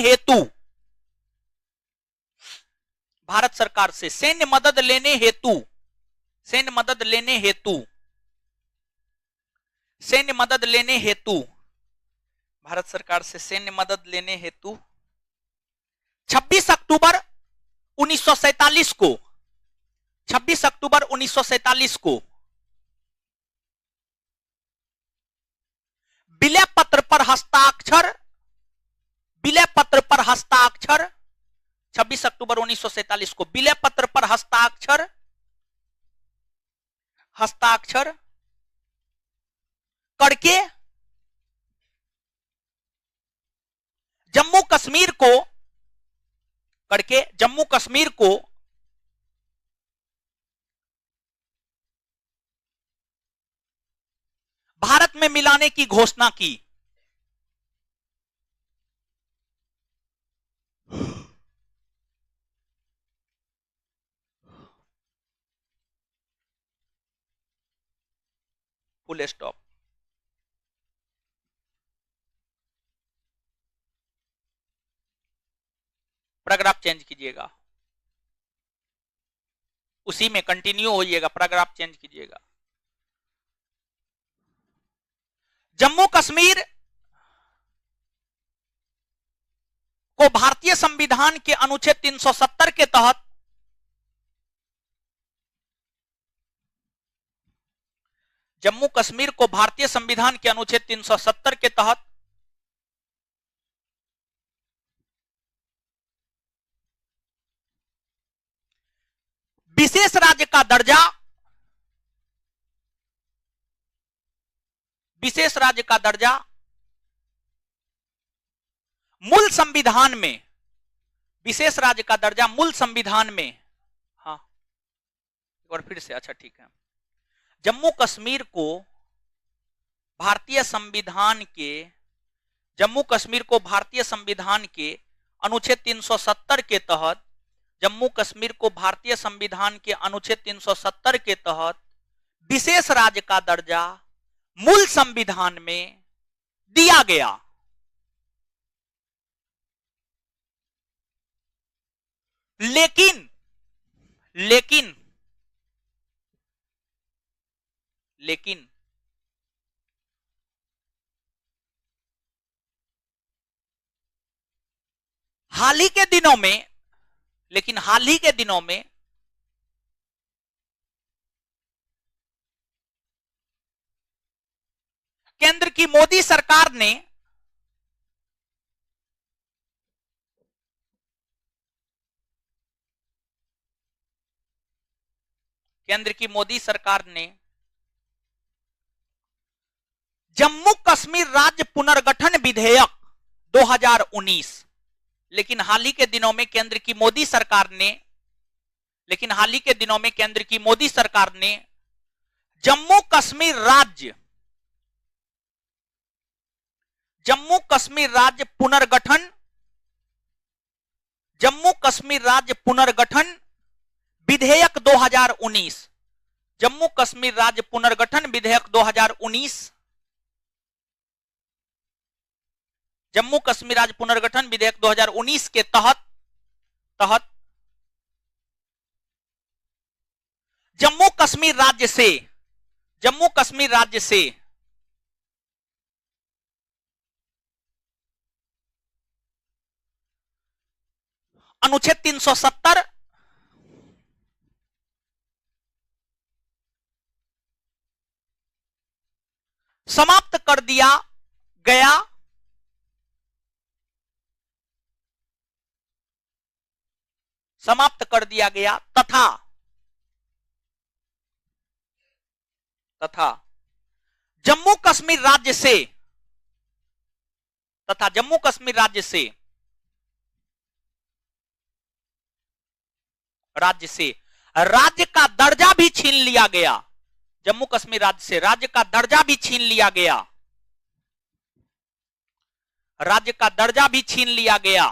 हेतु 26 अक्टूबर 1947 को विलय पत्र पर हस्ताक्षर 26 अक्टूबर 1947 को विलय पत्र पर हस्ताक्षर करके जम्मू कश्मीर को भारत में मिलाने की घोषणा की। Full stop. पैराग्राफ चेंज कीजिएगा, उसी में कंटिन्यू होइएगा, पैराग्राफ चेंज कीजिएगा। जम्मू कश्मीर को भारतीय संविधान के अनुच्छेद 370 के तहत जम्मू कश्मीर को भारतीय संविधान के अनुच्छेद 370 के तहत विशेष राज्य का दर्जा मूल संविधान में, विशेष राज्य का दर्जा मूल संविधान में, हाँ एक बार फिर से, अच्छा ठीक है। जम्मू कश्मीर को भारतीय संविधान के अनुच्छेद 370 के तहत विशेष राज्य का दर्जा मूल संविधान में दिया गया। लेकिन हाल ही के दिनों में केंद्र की मोदी सरकार ने जम्मू कश्मीर राज्य पुनर्गठन विधेयक 2019, लेकिन हाल ही के दिनों में केंद्र की मोदी सरकार ने जम्मू कश्मीर राज्य जम्मू कश्मीर राज्य पुनर्गठन, जम्मू कश्मीर राज्य पुनर्गठन विधेयक 2019, जम्मू कश्मीर राज्य पुनर्गठन विधेयक 2019, जम्मू कश्मीर राज्य पुनर्गठन विधेयक 2019 के तहत जम्मू कश्मीर राज्य से अनुच्छेद 370, समाप्त कर दिया गया, समाप्त कर दिया गया तथा जम्मू कश्मीर राज्य से राज्य का दर्जा भी छीन लिया गया, जम्मू कश्मीर राज्य से राज्य का दर्जा भी छीन लिया गया, राज्य का दर्जा भी छीन लिया गया,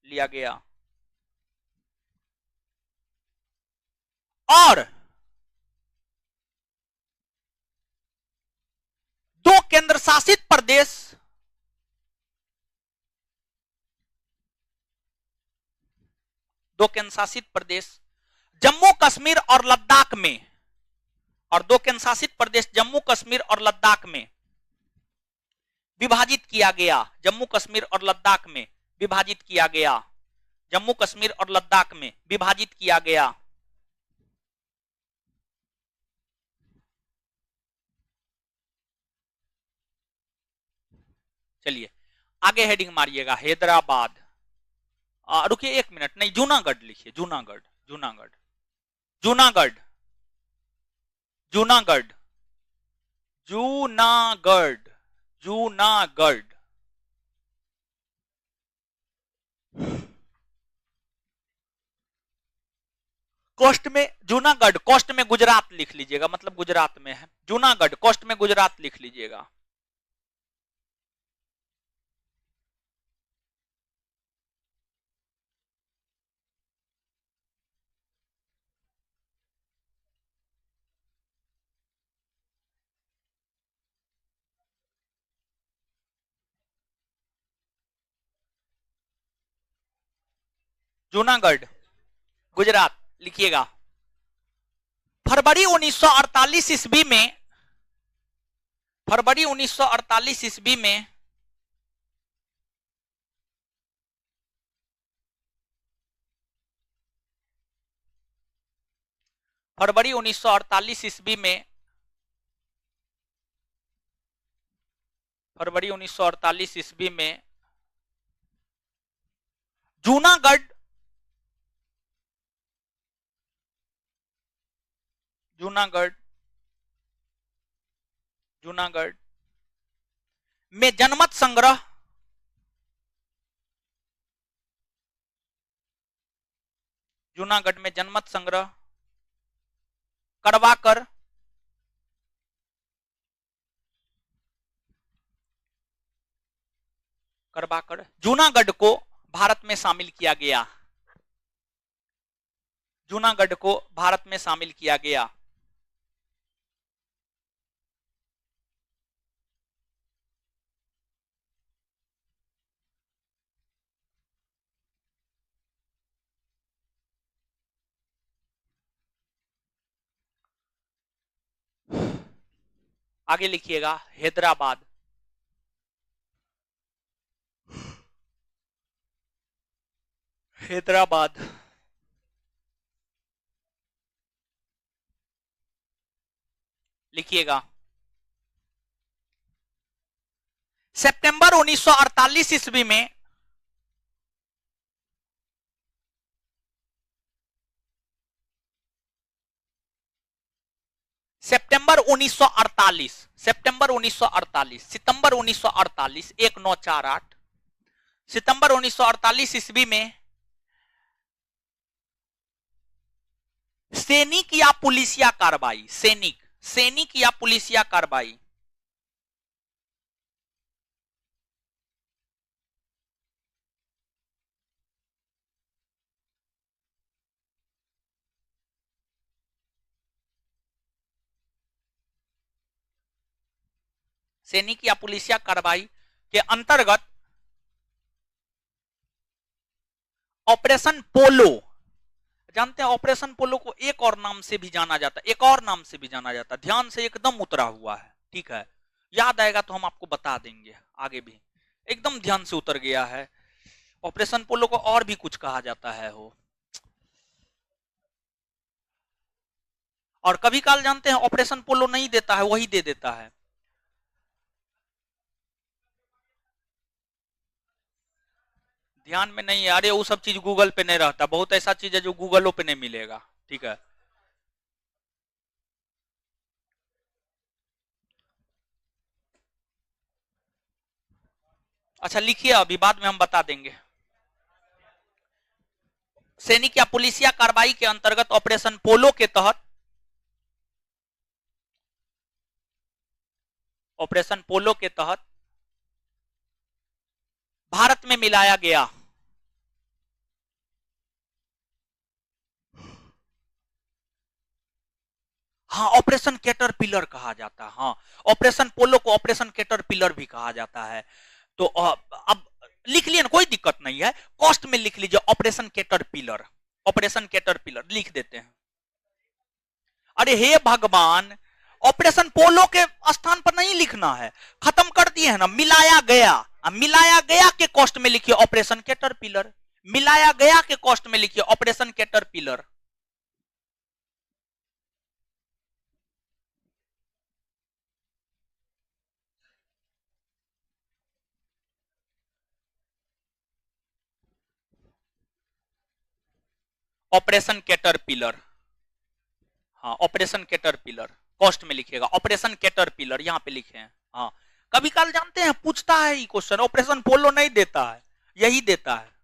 लिया गया और दो केंद्र शासित प्रदेश जम्मू कश्मीर और लद्दाख में, और दो केंद्र शासित प्रदेश जम्मू कश्मीर और लद्दाख में विभाजित किया गया, जम्मू कश्मीर और लद्दाख में विभाजित किया गया, जम्मू कश्मीर और लद्दाख में विभाजित किया गया। चलिए आगे हेडिंग मारिएगा, हैदराबाद, रुकिए एक मिनट, नहीं जूनागढ़ लिखिए, जूनागढ़, जूनागढ़, जूनागढ़, जूनागढ़, जूनागढ़, जूनागढ़, कोस्ट में जूनागढ़, कोस्ट में गुजरात लिख लीजिएगा, मतलब गुजरात में है, जूनागढ़ कोस्ट में गुजरात लिख लीजिएगा। जूनागढ़ गुजरात लिखिएगा। फरवरी 1948 ईस्वी में, फरवरी 1948 ईस्वी में फरवरी 1948 ईस्वी में, फरवरी 1948 ईस्वी में जूनागढ़, जूनागढ़, जूनागढ़ में जनमत संग्रह, जूनागढ़ में जनमत संग्रह करवाकर जूनागढ़ को भारत में शामिल किया गया, जूनागढ़ को भारत में शामिल किया गया। आगे लिखिएगा हैदराबाद, हैदराबाद, लिखिएगा। सितंबर 1948 ईस्वी में सितंबर 1948, सितंबर 1948, सितंबर 1948, 1948, सितंबर 1948 ईस्वी में सैनिक या पुलिसिया कार्रवाई, सैनिक या पुलिसिया कार्रवाई। सैनिक या पुलिसिया कार्रवाई के अंतर्गत ऑपरेशन पोलो, जानते हैं ऑपरेशन पोलो को एक और नाम से भी जाना जाता है, एक और नाम से भी जाना जाता है, ध्यान से एकदम उतरा हुआ है, ठीक है, याद आएगा तो हम आपको बता देंगे आगे भी, एकदम ध्यान से उतर गया है। ऑपरेशन पोलो को और भी कुछ कहा जाता है हो, और कभी काल जानते हैं ऑपरेशन पोलो नहीं देता है, वही दे देता है। ध्यान में नहीं है, अरे वो सब चीज गूगल पे नहीं रहता, बहुत ऐसा चीज है जो गूगलों पे नहीं मिलेगा, ठीक है। अच्छा लिखिए, अभी बाद में हम बता देंगे। सैनिक या पुलिसिया कार्रवाई के अंतर्गत ऑपरेशन पोलो के तहत, ऑपरेशन पोलो के तहत भारत में मिलाया गया हाँ ऑपरेशन कैटरपिलर कहा जाता है, हाँ ऑपरेशन पोलो को ऑपरेशन कैटरपिलर भी कहा जाता है। तो अब लिख लिए ना, कोई दिक्कत नहीं है, कॉस्ट में लिख लीजिए ऑपरेशन कैटरपिलर, ऑपरेशन कैटरपिलर लिख देते हैं। अरे हे भगवान, ऑपरेशन पोलो के स्थान पर नहीं लिखना है, खत्म कर दिए है ना, मिलाया गया, मिलाया गया के कॉस्ट में लिखिए ऑपरेशन कैटरपिलर, मिलाया गया के कॉस्ट में लिखिए ऑपरेशन कैटरपिलर। ऑपरेशन कैटरपिलर, हाँ ऑपरेशन कैटरपिलर कॉस्ट में लिखिएगा, ऑपरेशन कैटरपिलर यहां पे लिखे हैं। हाँ कभी काल जानते हैं पूछता है ये क्वेश्चन, ऑपरेशन पोलो नहीं देता है, यही देता है।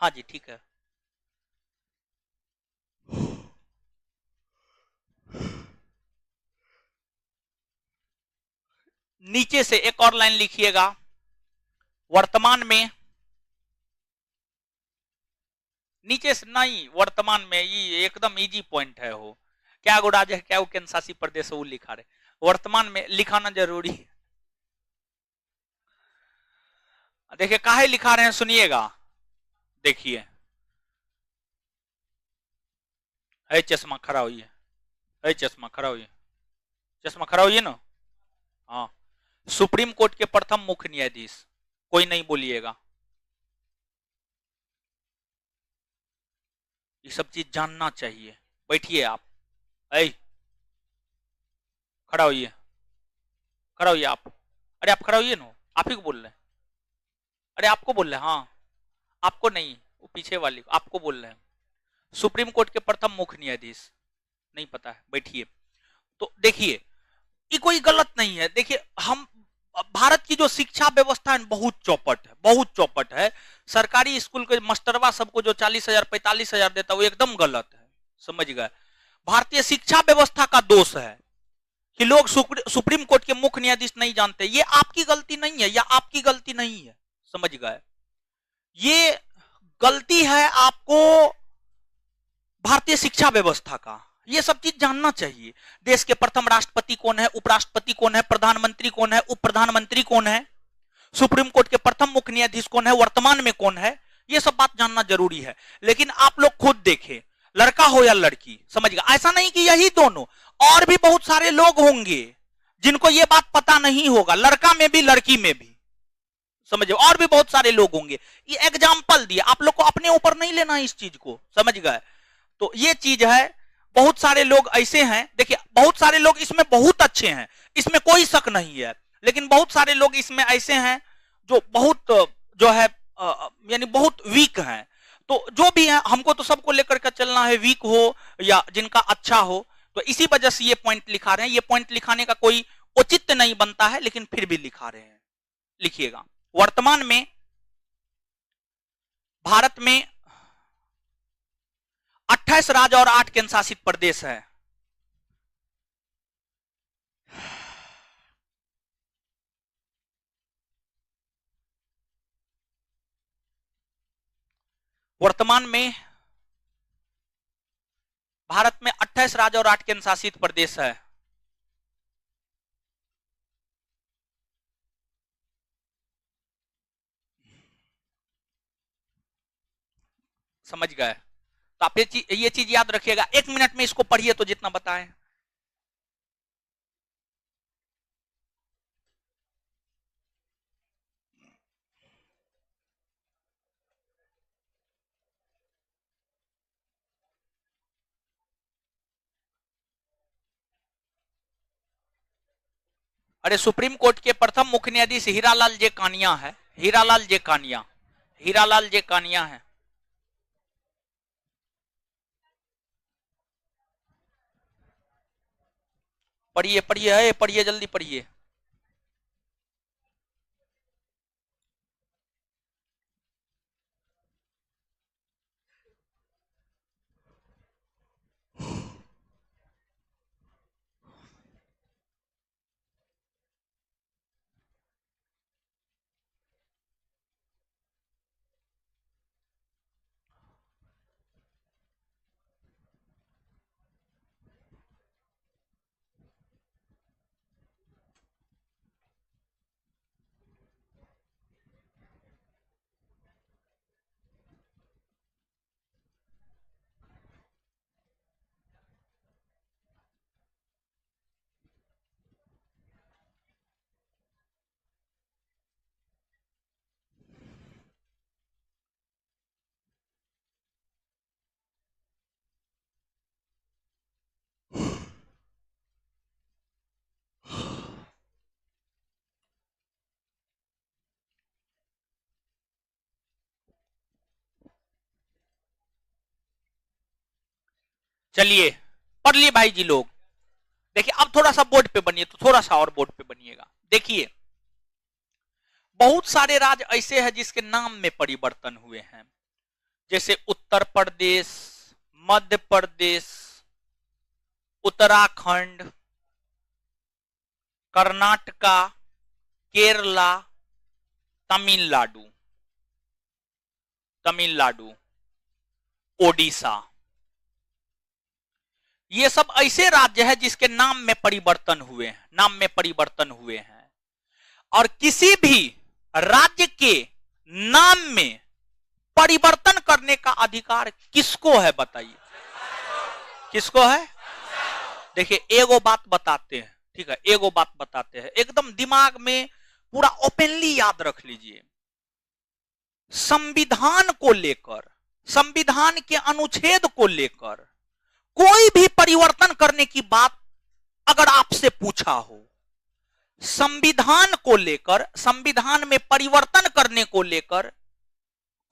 हाँ जी ठीक है। नीचे से एक और लाइन लिखिएगा, वर्तमान में, नीचे से नहीं, वर्तमान में, ये एकदम इजी पॉइंट है हो, क्या वो राज्य है, क्या वो केंद्र शासित प्रदेश है, वो लिखा रहे, वर्तमान में लिखाना जरूरी है। देखिए काहे लिखा रहे हैं सुनिएगा, देखिए है चश्मा खड़ा हुई है चश्मा खड़ा हुई है, चश्मा खड़ा हुई है ना, हाँ सुप्रीम कोर्ट के प्रथम मुख्य न्यायाधीश, कोई नहीं बोलिएगा, ये सब चीज जानना चाहिए। बैठिए आप, ऐ खड़ा होइए, खड़ा होइए आप, अरे आप खड़ा होइए ना, आप ही को बोल रहे हैं, अरे आपको बोल रहे हैं, हाँ आपको नहीं, वो पीछे वाली आपको बोल रहे हैं, सुप्रीम कोर्ट के प्रथम मुख्य न्यायाधीश, नहीं पता है, बैठिए। तो देखिए ये कोई गलत नहीं है, देखिए हम भारत की जो शिक्षा व्यवस्था है बहुत चौपट है, बहुत चौपट है, सरकारी स्कूल के मास्टरवा सबको जो 40,000 45,000 देता है वो एकदम गलत है, समझ गए। भारतीय शिक्षा व्यवस्था का दोष है कि लोग सुप्रीम कोर्ट के मुख्य न्यायाधीश नहीं जानते, ये आपकी गलती नहीं है या आपकी गलती नहीं है, समझ गए, ये गलती है आपको भारतीय शिक्षा व्यवस्था का, ये सब चीज जानना चाहिए। देश के प्रथम राष्ट्रपति कौन है, उपराष्ट्रपति कौन है, प्रधानमंत्री कौन है, उप प्रधानमंत्री कौन है, सुप्रीम कोर्ट के प्रथम मुख्य न्यायाधीश कौन है, वर्तमान में कौन है, ये सब बात जानना जरूरी है। लेकिन आप लोग खुद देखें, लड़का हो या लड़की, समझ गए, ऐसा नहीं कि यही दोनों, और भी बहुत सारे लोग होंगे जिनको ये बात पता नहीं होगा, लड़का में भी लड़की में भी, समझे, और भी बहुत सारे लोग होंगे, ये एग्जाम्पल दिए, आप लोग को अपने ऊपर नहीं लेना है इस चीज को, समझ गए। तो ये चीज है, बहुत सारे लोग ऐसे हैं, देखिए बहुत सारे लोग इसमें बहुत अच्छे हैं, इसमें कोई शक नहीं है, लेकिन बहुत सारे लोग इसमें ऐसे हैं जो बहुत जो है यानी बहुत वीक हैं। तो जो भी है हमको तो सबको लेकर के चलना है, वीक हो या जिनका अच्छा हो, तो इसी वजह से ये पॉइंट लिखा रहे हैं। ये पॉइंट लिखाने का कोई औचित्य नहीं बनता है, लेकिन फिर भी लिखा रहे हैं, लिखिएगा। वर्तमान में भारत में 28 राज्य और 8 केंद्र शासित प्रदेश है। वर्तमान में भारत में 28 राज्य और 8 केंद्र शासित प्रदेश है। समझ गए? तो आप ये चीज याद रखिएगा। 1 मिनट में इसको पढ़िए तो जितना बताएं। अरे सुप्रीम कोर्ट के प्रथम मुख्य न्यायाधीश हीरालाल जे कानिया है। हीरालाल जे कानिया, हीरालाल जे कानिया है। पढ़िए पढ़िए पढ़िए, जल्दी पढ़िए। चलिए पढ़ लिए भाई जी लोग। देखिए अब थोड़ा सा बोर्ड पे बनिए, तो थोड़ा सा और बोर्ड पे बनिएगा। देखिए बहुत सारे राज्य ऐसे हैं जिसके नाम में परिवर्तन हुए हैं, जैसे उत्तर प्रदेश, मध्य प्रदेश, उत्तराखंड, कर्नाटका, केरला, तमिलनाडु, तमिलनाडु, ओडिशा। ये सब ऐसे राज्य हैं जिसके नाम में परिवर्तन हुए हैं, नाम में परिवर्तन हुए हैं। और किसी भी राज्य के नाम में परिवर्तन करने का अधिकार किसको है बताइए? किसको है? देखिए एगो बात बताते हैं, ठीक है, एगो बात बताते हैं, एकदम दिमाग में पूरा ओपनली याद रख लीजिए। संविधान को लेकर, संविधान के अनुच्छेद को लेकर कोई भी परिवर्तन करने की बात अगर आपसे पूछा हो, संविधान को लेकर, संविधान में परिवर्तन करने को लेकर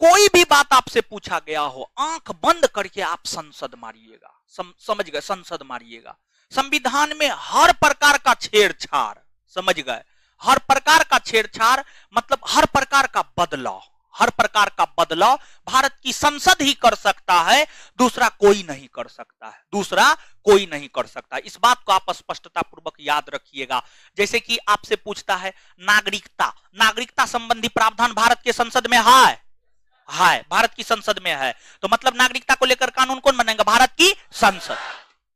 कोई भी बात आपसे पूछा गया हो, आंख बंद करके आप संसद मारिएगा। समझ गए? संसद मारिएगा। संविधान में हर प्रकार का छेड़छाड़, समझ गए, हर प्रकार का छेड़छाड़ मतलब हर प्रकार का बदलाव, हर प्रकार का बदलाव भारत की संसद ही कर सकता है, दूसरा कोई नहीं कर सकता है, दूसरा कोई नहीं कर सकता। इस बात को आप स्पष्टता पूर्वक याद रखिएगा। जैसे कि आपसे पूछता है नागरिकता, नागरिकता संबंधी प्रावधान भारत के संसद में है, भारत की संसद में है, तो मतलब नागरिकता को लेकर कानून कौन बनाएगा? भारत की संसद।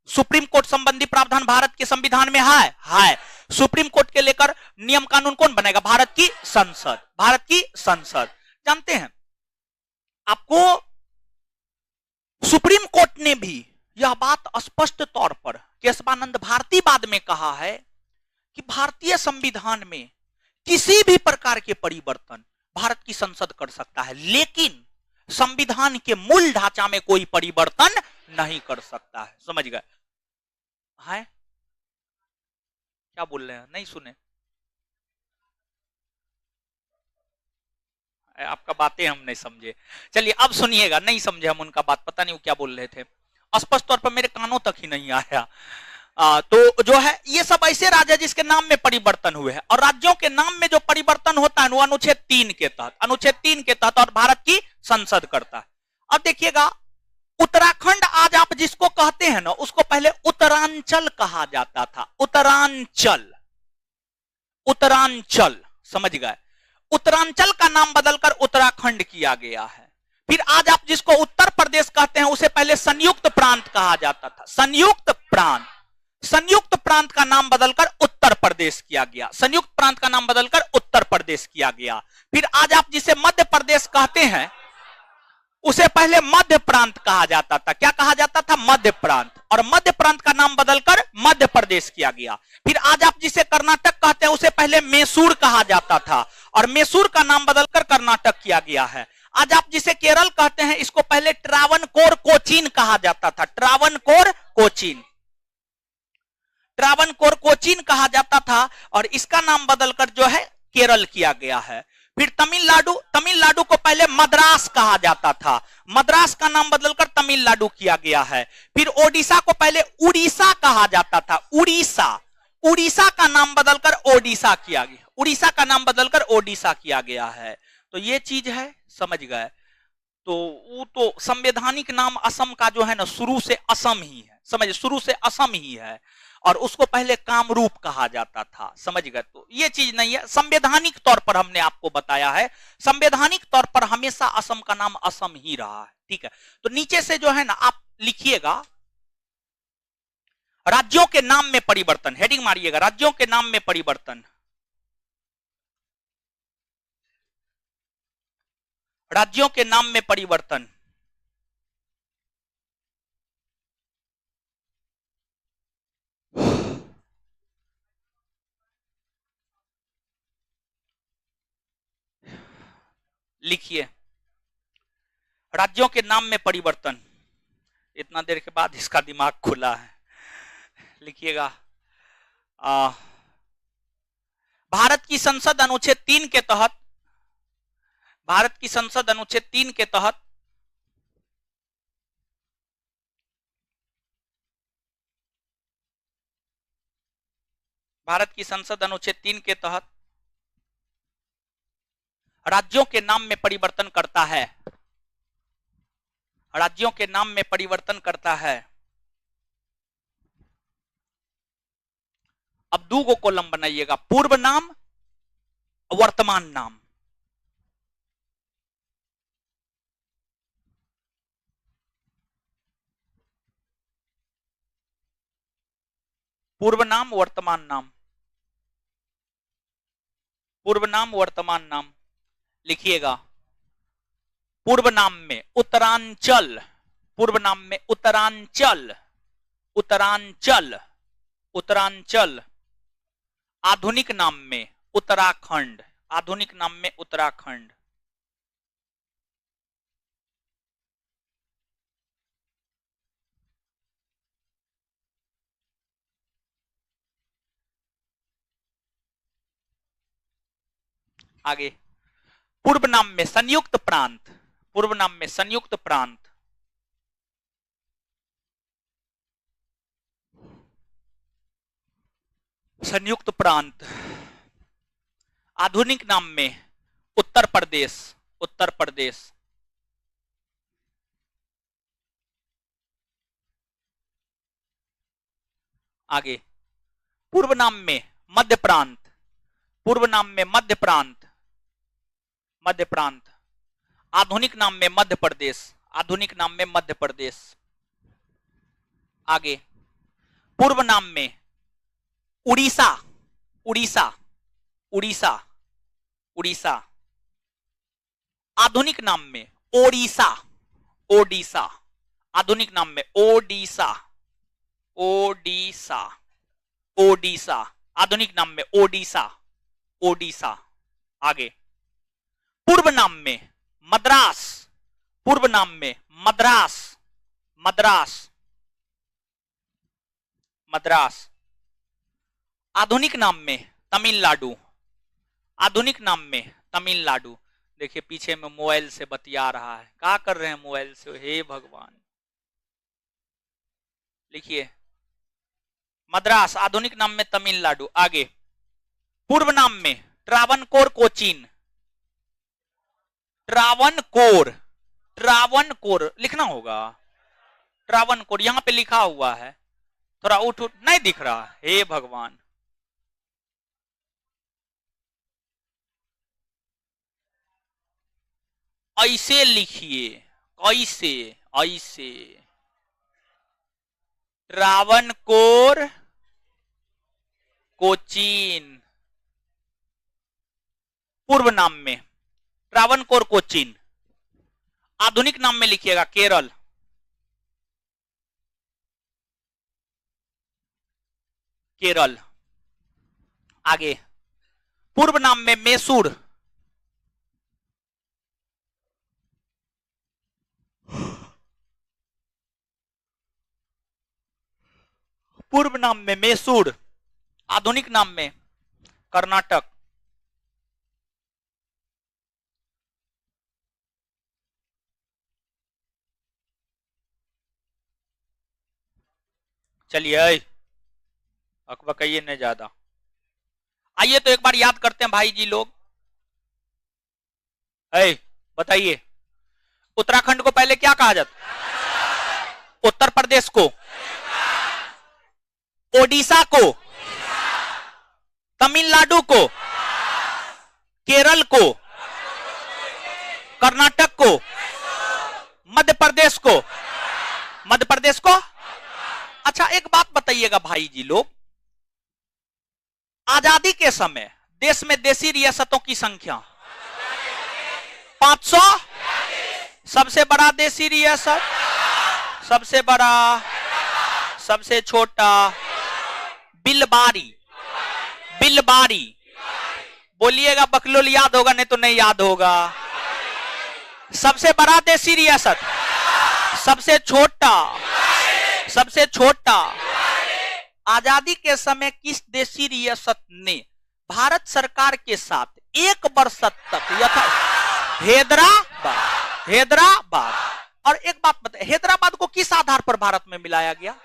सुप्रीम कोर्ट संबंधी प्रावधान भारत के संविधान में है, सुप्रीम कोर्ट के लेकर नियम कानून कौन बनाएगा? भारत की संसद, भारत की संसद। जानते हैं आपको सुप्रीम कोर्ट ने भी यह बात स्पष्ट तौर पर केशवानंद भारती बाद में कहा है कि भारतीय संविधान में किसी भी प्रकार के परिवर्तन भारत की संसद कर सकता है, लेकिन संविधान के मूल ढांचा में कोई परिवर्तन नहीं कर सकता है। समझ गए? है क्या बोल रहे हैं? नहीं सुने आपका बातें हम नहीं समझे। चलिए अब सुनिएगा, नहीं समझे हम उनका बात, पता नहीं वो क्या बोल रहे थे, स्पष्ट तौर पर मेरे कानों तक ही नहीं आया। तो जो है ये सब ऐसे राज्य जिसके नाम में परिवर्तन हुए हैं, और राज्यों के नाम में जो परिवर्तन होता है वो अनुच्छेद 3 के तहत, अनुच्छेद 3 के तहत और भारत की संसद करता है। अब देखिएगा, उत्तराखंड आज आप जिसको कहते हैं ना, उसको पहले उत्तरांचल कहा जाता था। उत्तरांचल, उत्तरांचल, समझ गए? उत्तरांचल का नाम बदलकर उत्तराखंड किया गया है। फिर आज आप जिसको उत्तर प्रदेश कहते हैं उसे पहले संयुक्त प्रांत कहा जाता था। संयुक्त प्रांत, संयुक्त प्रांत का नाम बदलकर उत्तर प्रदेश किया गया। संयुक्त प्रांत का नाम बदलकर उत्तर प्रदेश किया गया। फिर आज आप जिसे मध्य प्रदेश कहते हैं उसे पहले मध्य प्रांत कहा जाता था। क्या कहा जाता था? मध्य प्रांत। और मध्य प्रांत का नाम बदलकर मध्य प्रदेश किया गया। फिर आज आप जिसे कर्नाटक कहते हैं उसे पहले मैसूर कहा जाता था, और मैसूर का नाम बदलकर कर्नाटक किया गया है। आज आप जिसे केरल कहते हैं इसको पहले ट्रावनकोर कोचीन कहा जाता था। ट्रावनकोर कोचीन, ट्रावनकोर कोचीन कहा जाता था, और इसका नाम बदलकर जो है केरल किया गया है। फिर तमिलनाडु, तमिलनाडु को पहले मद्रास कहा जाता था, मद्रास का नाम बदलकर तमिलनाडु किया गया है। फिर ओडिशा को पहले उड़ीसा कहा जाता था। उड़ीसा, उड़ीसा का नाम बदलकर ओडिशा किया गया। उड़ीसा का नाम बदलकर ओडिशा किया गया है। तो ये चीज है, समझ गए? तो वो तो संवैधानिक नाम असम का जो है ना शुरू से असम ही है, समझ, शुरू से असम ही है, और उसको पहले कामरूप कहा जाता था। समझ गए? तो ये चीज नहीं है, संवैधानिक तौर पर हमने आपको बताया है, संवैधानिक तौर पर हमेशा असम का नाम असम ही रहा है। ठीक है, तो नीचे से जो है ना आप लिखिएगा राज्यों के नाम में परिवर्तन, हेडिंग मारिएगा राज्यों के नाम में परिवर्तन। राज्यों के नाम में परिवर्तन। लिखिए राज्यों के नाम में परिवर्तन। इतना देर के बाद इसका दिमाग खुला है। लिखिएगा भारत की संसद अनुच्छेद 3 के तहत, भारत की संसद अनुच्छेद 3 के तहत भारत की संसद अनुच्छेद 3 के तहत राज्यों के नाम में परिवर्तन करता है। राज्यों के नाम में परिवर्तन करता है। अब दो गो कॉलम बनाइएगा, पूर्व नाम, वर्तमान नाम। पूर्व नाम, वर्तमान नाम, पूर्व नाम, वर्तमान नाम। लिखिएगा पूर्व नाम में उत्तरांचल, पूर्व नाम में उत्तरांचल, उत्तरांचल, उत्तरांचल। आधुनिक नाम में उत्तराखंड, आधुनिक नाम में उत्तराखंड। आगे पूर्व नाम में संयुक्त प्रांत, पूर्व नाम में संयुक्त प्रांत। संयुक्त प्रांत। आधुनिक नाम में उत्तर प्रदेश, उत्तर प्रदेश। आगे पूर्व नाम में मध्य प्रांत, पूर्व नाम में मध्य प्रांत, मध्य प्रांत। आधुनिक नाम में मध्य प्रदेश, आधुनिक नाम में मध्य प्रदेश। आगे पूर्व नाम में उड़ीसा, उड़ीसा, उड़ीसा, उड़ीसा। आधुनिक नाम में ओडिशा, ओडिशा। आधुनिक नाम में ओडिशा, ओडिशा, ओडिशा। आधुनिक नाम में ओडिशा, ओडिशा। आगे पूर्व नाम में मद्रास, पूर्व नाम में मद्रास, मद्रास, मद्रास। आधुनिक नाम में तमिलनाडु, आधुनिक नाम में तमिलनाडु। देखिए पीछे में मोबाइल से बतिया रहा है, क्या कर रहे हैं मोबाइल से, हे भगवान। लिखिए मद्रास, आधुनिक नाम में तमिलनाडु। आगे पूर्व नाम में ट्रावनकोर, कोचीन। ट्रावनकोर, ट्रावनकोर लिखना होगा, ट्रावनकोर यहां पे लिखा हुआ है, थोड़ा उठ नहीं दिख रहा, हे भगवान। ऐसे लिखिए, ऐसे ऐसे, ट्रावनकोर, कोचीन। पूर्व नाम में ट्रावनकोर, कोचीन। आधुनिक नाम में लिखिएगा केरल। केरल। आगे पूर्व नाम में मैसूर। पूर्व नाम में मैसूर, आधुनिक नाम में कर्नाटक। चलिए अकबकाइए नहीं ज्यादा। आइए तो एक बार याद करते हैं भाई जी लोग। बताइए, उत्तराखंड को पहले क्या कहा जाता? उत्तर प्रदेश को, ओडिशा को, तमिलनाडु को, केरल को, कर्नाटक को, मध्य प्रदेश को, मध्य प्रदेश को। अच्छा एक बात बताइएगा भाई जी लोग, आजादी के समय देश में देशी रियासतों की संख्या 500। सबसे बड़ा देशी रियासत, सबसे बड़ा, सबसे छोटा, बिलबारी। बिलबारी बोलिएगा, बकलोल याद होगा, नहीं तो नहीं याद होगा। सबसे बड़ा देशी रियासत, सबसे छोटा, सबसे छोटा। आजादी के समय किस देशी रियासत ने भारत सरकार के साथ 1 वर्ष तक यथा हैदराबाद, हैदराबाद। और एक बात बताइए, हैदराबाद को किस आधार पर भारत में मिलाया गया?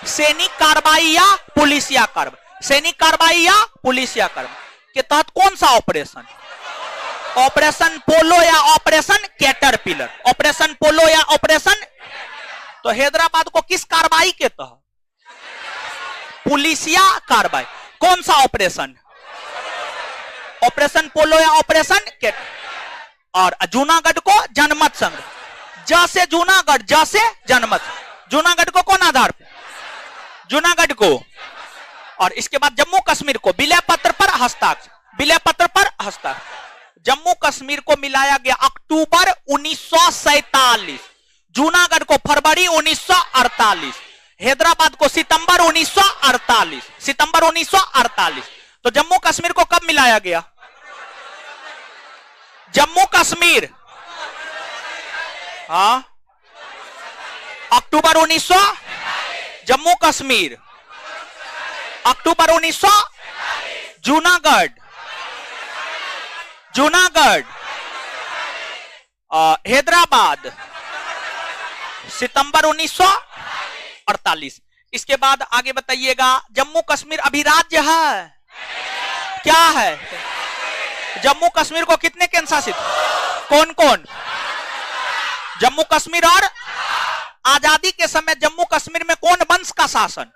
सैनिक कार्रवाई या पुलिसिया कार्रवाई? सैनिक कार्रवाई या पुलिसिया कार्रवाई के तहत कौन सा ऑपरेशन? ऑपरेशन पोलो या ऑपरेशन कैटरपिलर? ऑपरेशन पोलो या ऑपरेशन। तो हैदराबाद को किस कार्रवाई के तहत? पुलिसिया कार्रवाई। कौन सा ऑपरेशन? ऑपरेशन पोलो या ऑपरेशन कैटरपिलर। और जूनागढ़ को जनमत संघ, जैसे जूनागढ़, जैसे जनमत। जूनागढ़ को कौन आधार पर? जूनागढ़ को। और इसके बाद जम्मू कश्मीर को विलय पत्र पर हस्ताक्षर, विलय पत्र पर हस्ताक्षर। जम्मू कश्मीर को मिलाया गया अक्टूबर 1947, जूनागढ़ को फरवरी 1948, हैदराबाद को सितंबर 1948, सितंबर 1948। तो जम्मू कश्मीर को कब मिलाया गया? जम्मू कश्मीर, हाँ, अक्टूबर 1900, जम्मू कश्मीर अक्टूबर 1900, जूनागढ़, जूनागढ़, हैदराबाद सितंबर 1948। इसके बाद आगे बताइएगा, जम्मू कश्मीर अभी राज्य है? क्या है? जम्मू कश्मीर को कितने केंद्र शासित? कौन कौन? जम्मू कश्मीर। और आजादी के समय जम्मू कश्मीर में कौन वंश का शासन?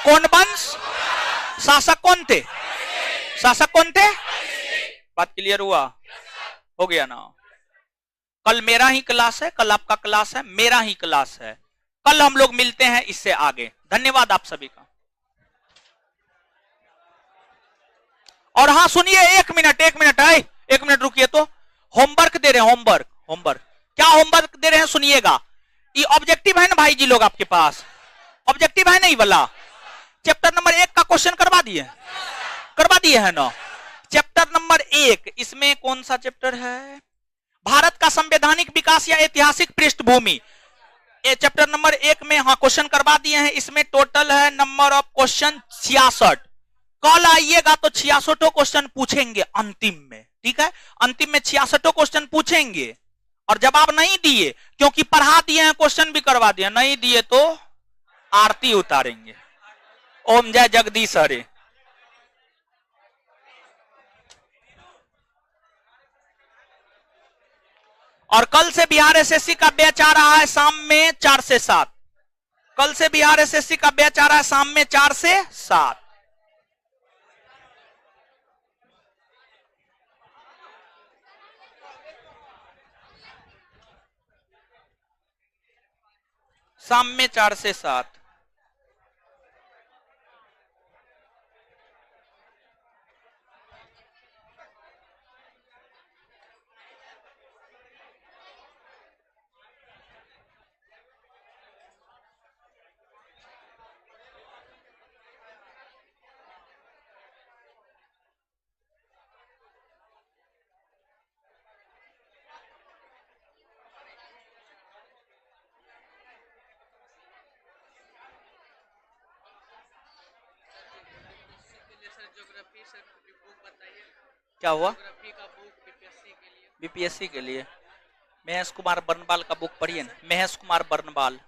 कौन वंश? शासक कौन थे? शासक कौन थे? बात क्लियर हुआ? हो गया ना? कल मेरा ही क्लास है, कल आपका क्लास है, मेरा ही क्लास है। कल हम लोग मिलते हैं इससे आगे। धन्यवाद आप सभी का। और हाँ सुनिए, एक मिनट है, एक मिनट रुकिए। तो होमवर्क दे रहे हैं, होमवर्क, होमवर्क। क्या होमवर्क दे रहे हैं सुनिएगा। ये ऑब्जेक्टिव है ना भाई जी लोग, आपके पास ऑब्जेक्टिव है नहीं वाला? चैप्टर नंबर 1 का क्वेश्चन करवा दिए, करवा दिए है ना? चैप्टर नंबर 1, इसमें कौन सा चैप्टर है? भारत का संवैधानिक विकास या ऐतिहासिक पृष्ठभूमि। ये चैप्टर नंबर 1 में हाँ क्वेश्चन करवा दिए हैं। इसमें टोटल है नंबर ऑफ क्वेश्चन 66। कल आइएगा तो 66 क्वेश्चन पूछेंगे अंतिम में, ठीक है? अंतिम में 66 क्वेश्चन पूछेंगे। और जवाब नहीं दिए, क्योंकि पढ़ा दिए हैं, क्वेश्चन भी करवा दिए, नहीं दिए तो आरती उतारेंगे। ओम जय जगदीश हरे। और कल से बिहार एसएससी का बैच आ रहा है शाम में 4 से 7। कल से बिहार एसएससी का बैच आ रहा है शाम में 4 से 7। शाम में 4 से 7। क्या हुआ? बीपीएससी के लिए महेश कुमार बर्नवाल का बुक पढ़िए ना, महेश कुमार बर्नवाल।